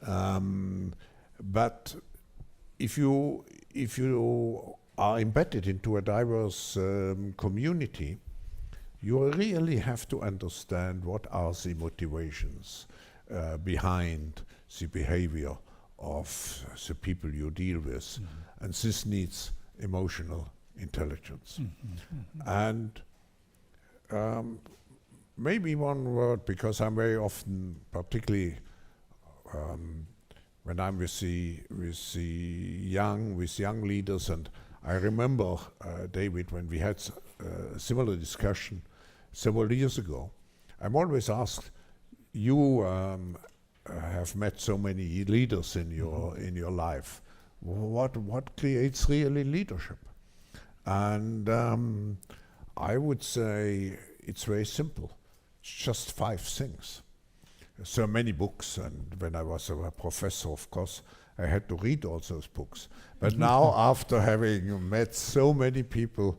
But if you are embedded into a diverse community, you really have to understand what are the motivations behind the behavior of the people you deal with. And this needs emotional intelligence. And maybe one word, because I'm very often, particularly when I'm with young leaders, and I remember, David, when we had a similar discussion several years ago, I'm always asked, you have met so many leaders in your life. What creates really leadership? And I would say it's very simple. It's just 5 things. so many books, and when I was a professor, of course, I had to read all those books. But now, after having met so many people,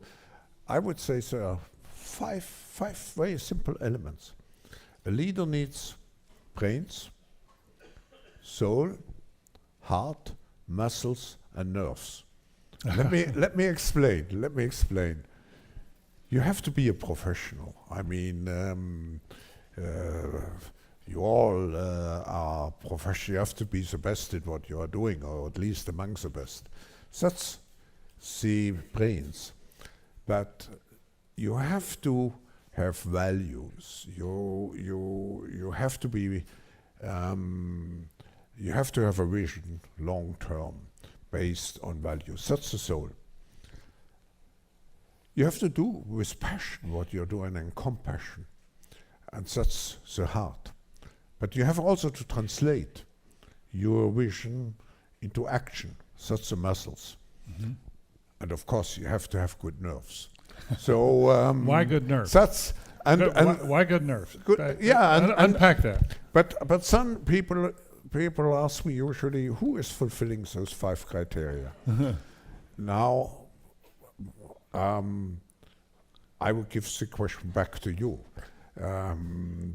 I would say there are five very simple elements. A leader needs brains, soul, heart, muscles, and nerves. let me explain. You have to be a professional. I mean, you all are professional. You have to be the best at what you are doing, or at least among the best. That's the brains. But you have to have values. You have to be. You have to have a vision, long term, based on values. That's the soul. You have to do with passion what you're doing and compassion. And that's the heart. But you have also to translate your vision into action. That's the muscles. And of course, you have to have good nerves. So why good nerves? That's why good nerves? Good, yeah, unpack that. But some people ask me usually, who is fulfilling those 5 criteria? Now, I will give the question back to you.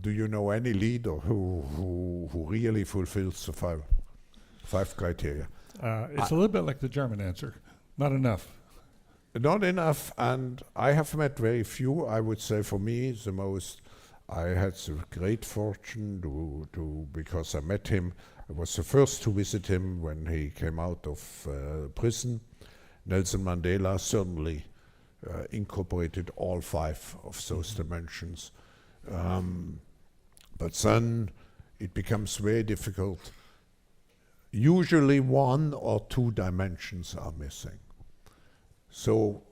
Do you know any leader who really fulfills the five criteria? It's a little bit like the German answer. Not enough. Not enough, and I have met very few. I would say for me, the most, I had the great fortune to because I met him. I was the first to visit him when he came out of prison. Nelson Mandela certainly incorporated all 5 of those dimensions. But then it becomes very difficult. Usually 1 or 2 dimensions are missing. So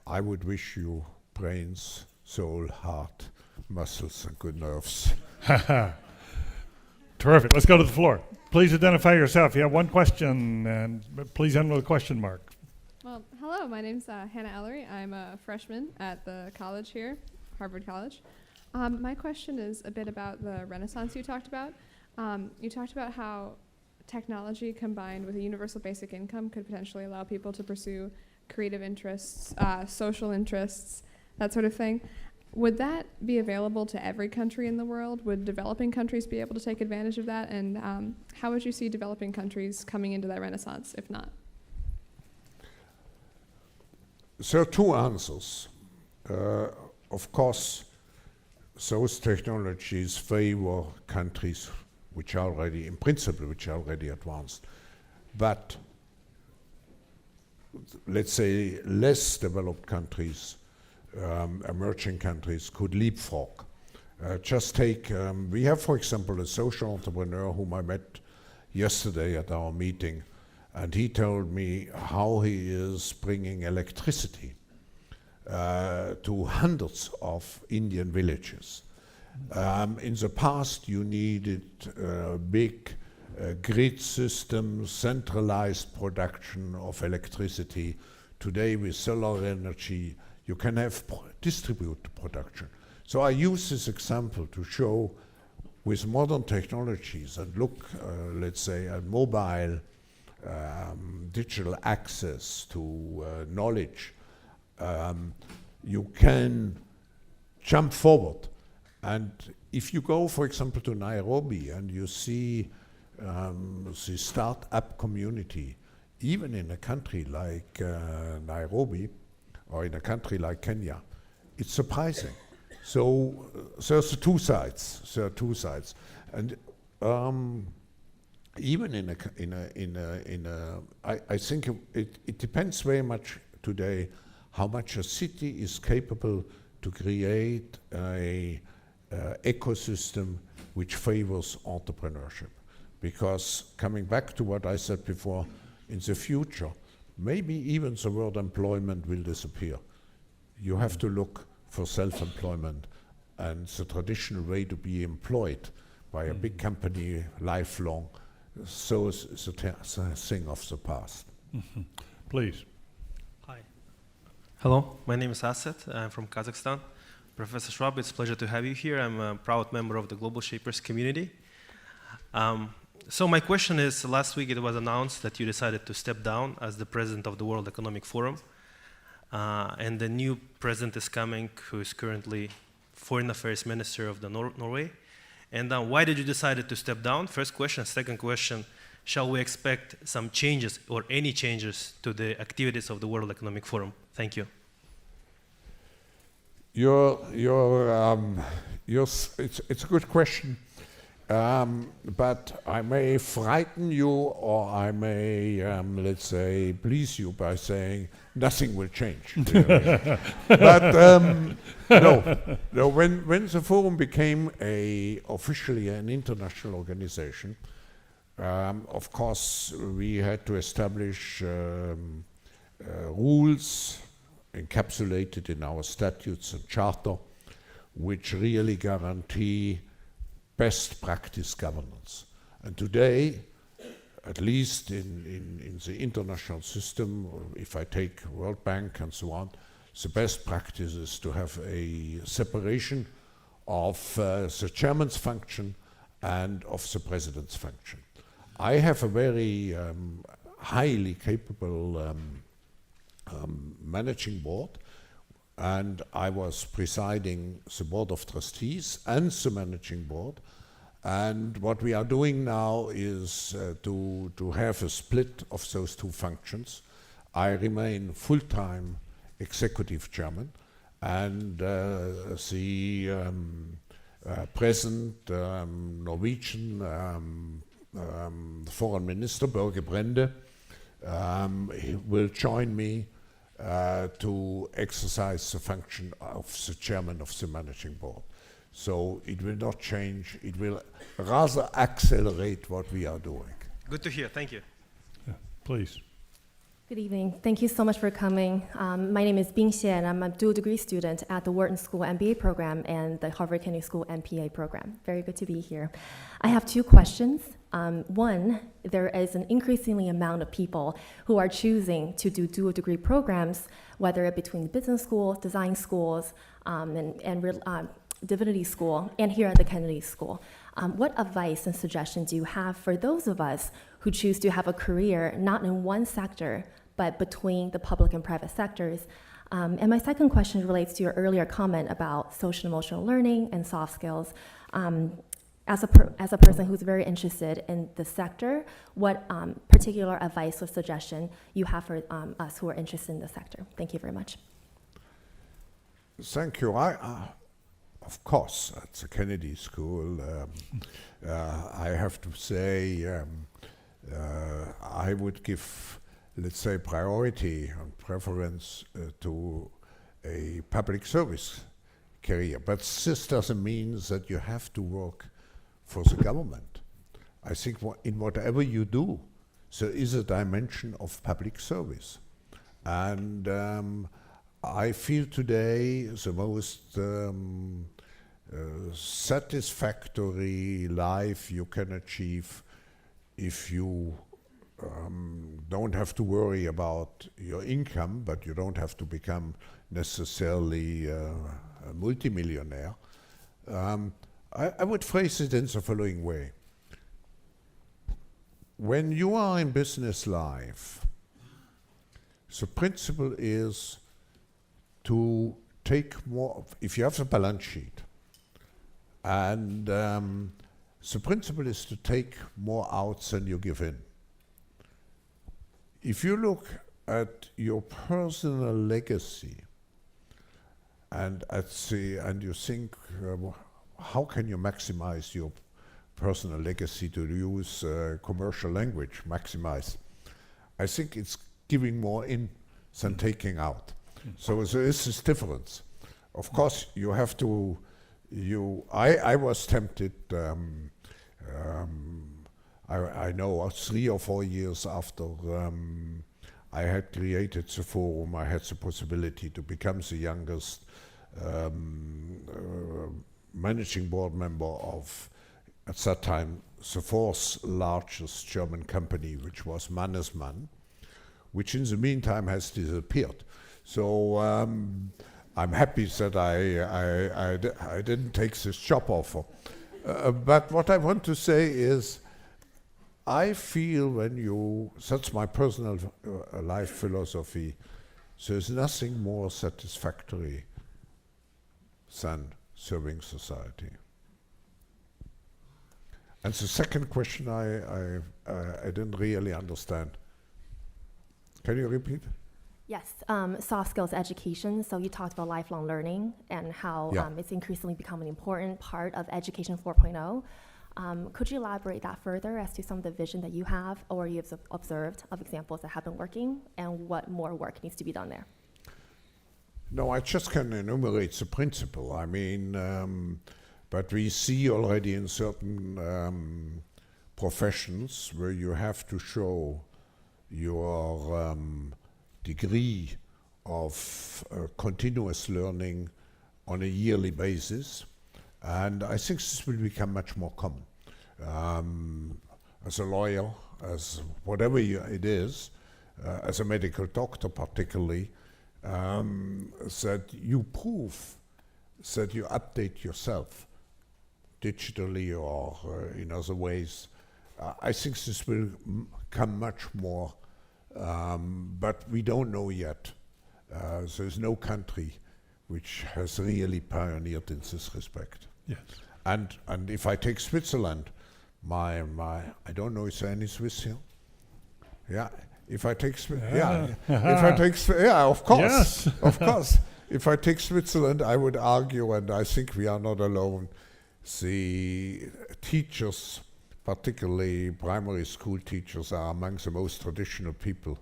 I would wish you brains, soul, heart, muscles, and good nerves. Terrific. Let's go to the floor. Please identify yourself. You have one question, and please end with a question mark. Well, hello. My name's Hannah Ellery. I'm a freshman at the college here, Harvard College. My question is a bit about the Renaissance you talked about. You talked about how technology combined with a universal basic income could potentially allow people to pursue creative interests, social interests, that sort of thing. Would that be available to every country in the world? Would developing countries be able to take advantage of that? And how would you see developing countries coming into that Renaissance, if not? So 2 answers. Of course, those technologies favor countries which are already, in principle, which are already advanced. But let's say less developed countries, emerging countries could leapfrog. Just take, we have, for example, a social entrepreneur whom I met yesterday at our meeting, and he told me how he is bringing electricity to hundreds of Indian villages. In the past, you needed big grid systems, centralized production of electricity. Today, with solar energy, you can have distributed production. So I use this example to show with modern technologies and look, let's say, at mobile digital access to knowledge, you can jump forward. And if you go, for example, to Nairobi and you see the start-up community, even in a country like Nairobi or in a country like Kenya, it's surprising. So there's 2 sides. There are 2 sides, and even I think it depends very much today how much a city is capable to create a ecosystem which favors entrepreneurship. Because coming back to what I said before, in the future, maybe even the word employment will disappear. You have to look for self-employment, and the traditional way to be employed by a big company lifelong, so is a thing of the past. Please. Hi. Hello, my name is Asset. I'm from Kazakhstan. Professor Schwab, it's a pleasure to have you here. I'm a proud member of the Global Shapers community. So my question is, last week it was announced that you decided to step down as the president of the World Economic Forum. And the new president is coming, who is currently Foreign Affairs Minister of the Norway. And why did you decide to step down? First question. Second question, shall we expect some changes or any changes to the activities of the World Economic Forum? Thank you. It's a good question, but I may frighten you, or I may, let's say, please you by saying nothing will change. But no. When the forum became officially an international organization, of course we had to establish rules encapsulated in our statutes and charter, which really guarantee best practice governance. And today, at least in the international system, if I take World Bank and so on, the best practice is to have a separation of the chairman's function and of the president's function. I have a very highly capable managing board, and I was presiding the board of trustees and the managing board. And what we are doing now is to have a split of those two functions. I remain full-time executive chairman, and the present Norwegian foreign minister, Børge Brende, he will join me to exercise the function of the chairman of the managing board. So it will not change, it will rather accelerate what we are doing. Good to hear, thank you. Yeah, please. Good evening. Thank you so much for coming. My name is Bing Xie, and I'm a dual degree student at the Wharton School MBA program and the Harvard Kennedy School MPA program. Very good to be here. I have two questions. One, there is an increasingly amount of people who are choosing to do dual degree programs, whether between business schools, design schools, and divinity school, and here at the Kennedy School. What advice and suggestions do you have for those of us who choose to have a career not in one sector, but between the public and private sectors? And my second question relates to your earlier comment about social emotional learning and soft skills. As a person who's very interested in the sector, what particular advice or suggestion you have for us who are interested in the sector? Thank you very much. Thank you. Of course, at the Kennedy School, I have to say I would give, let's say, priority and preference to a public service career. But this doesn't mean that you have to work for the government. I think in whatever you do, there is a dimension of public service. And I feel today the most satisfactory life you can achieve if you don't have to worry about your income, but you don't have to become necessarily a multimillionaire. I would phrase it in the following way. When you are in business life, the principle is to take more, if you have a balance sheet, and the principle is to take more out than you give in. If you look at your personal legacy and you think, how can you maximize your personal legacy, to use commercial language, maximize? I think it's giving more in than taking out. So there is this difference. Of course, you have to, I was tempted, I know 3 or 4 years after I had created the forum, I had the possibility to become the youngest managing board member of, at that time, the 4th largest German company, which was Mannesmann, which in the meantime has disappeared. So I'm happy that I didn't take this job offer. But what I want to say is, I feel that's my personal life philosophy, there's nothing more satisfactory than serving society. And the second question I didn't really understand. Can you repeat? Yes, soft skills education. So you talked about lifelong learning and how it's increasingly becoming an important part of Education 4.0. Could you elaborate that further as to some of the vision that you have or you've observed of examples that have been working and what more work needs to be done there? No, I just can enumerate the principle. I mean, but we see already in certain professions where you have to show your degree of continuous learning on a yearly basis. And I think this will become much more common. As a lawyer, as whatever it is, as a medical doctor particularly, that you prove that you update yourself digitally or in other ways. I think this will come much more, but we don't know yet. There's no country which has really pioneered in this respect. Yes. And if I take Switzerland, I don't know, is there any Swiss here? Yeah. If I take of course, yes. Of course. If I take Switzerland, I would argue, and I think we are not alone, the teachers, particularly primary school teachers, are among the most traditional people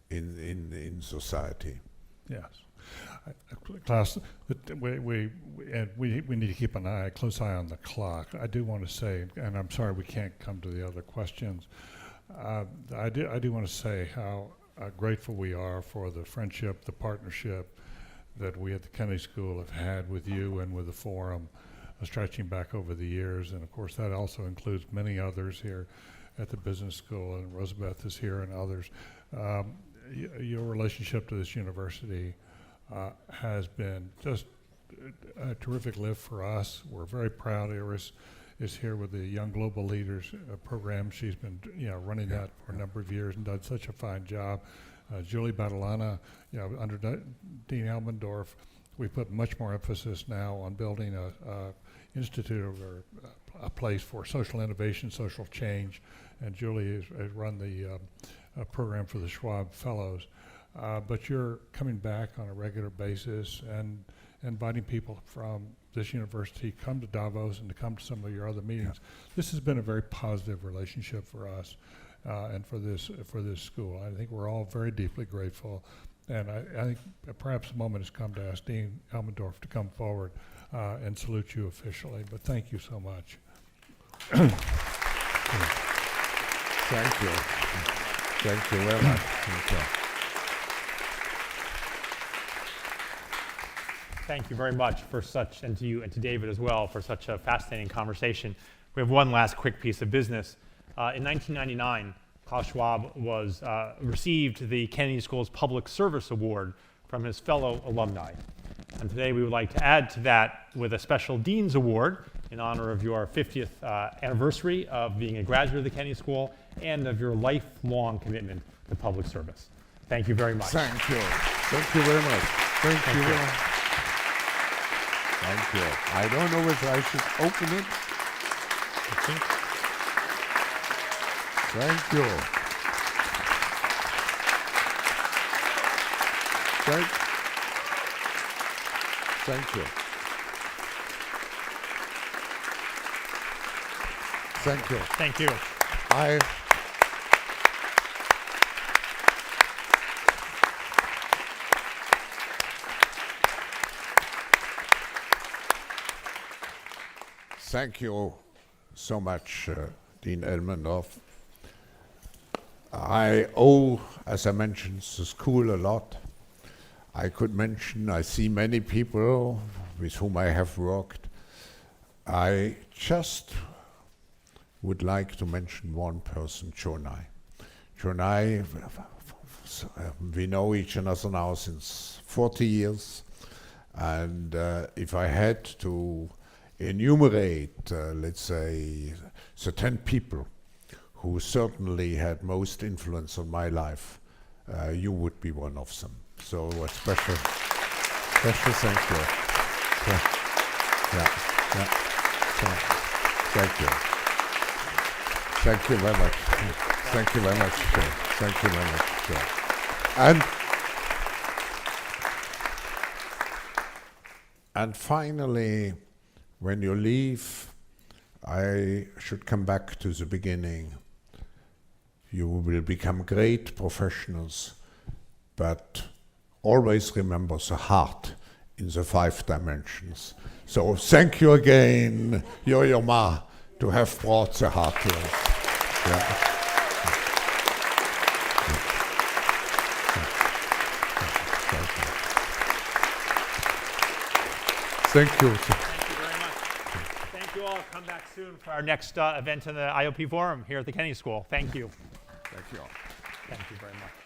in society. Yes. Klaus, we need to keep a close eye on the clock. I do want to say, and I'm sorry we can't come to the other questions, I do want to say how grateful we are for the friendship, the partnership that we at the Kennedy School have had with you and with the forum, stretching back over the years. And of course that also includes many others here at the business school, and Rosabeth is here and others. Your relationship to this university has been just a terrific lift for us. We're very proud. Iris is here with the Young Global Leaders program. She's been running that for a number of years and done such a fine job. Julie Badalana, under Dean Elmendorf, we put much more emphasis now on building a institute or a place for social innovation, social change, and Julie has run the program for the Schwab Fellows. But you're coming back on a regular basis and inviting people from this university come to Davos and to come to some of your other meetings. Yeah. This has been a very positive relationship for us and for this school. I think we're all very deeply grateful, and I think perhaps the moment has come to ask Dean Elmendorf to come forward and salute you officially. But thank you so much. Thank you. Thank you very much. Thank you. Thank you very much for such, and to you and to David as well, for such a fascinating conversation. We have one last quick piece of business. In 1999, Klaus Schwab received the Kennedy School's Public Service Award from his fellow alumni. And today we would like to add to that with a special Dean's Award in honor of your 50th anniversary of being a graduate of the Kennedy School and of your lifelong commitment to public service. Thank you very much. Thank you. Thank you very much. Thank you very much. Thank you. I don't know whether I should open it. Thank you. Thank you. Thank you. Thank you. Thank you so much, Dean Elmendorf. I owe, as I mentioned, the school a lot. I could mention, I see many people with whom I have worked. I just would like to mention one person, Joe Nye. Joe Nye, we know each other now since 40 years. And if I had to enumerate, let's say, the 10 people who certainly had most influence on my life, you would be one of them. So a special thank you. Thank you. Thank you very much. Thank you very much. Thank you very much. And finally, when you leave, I should come back to the beginning. You will become great professionals, but always remember the heart in the 5 dimensions. So thank you again, YoYo Ma, to have brought the heart to us. Yeah. Thank you. Thank you very much. Thank you all. Come back soon for our next event in the IOP Forum here at the Kennedy School. Thank you. Thank you all. Thank you very much.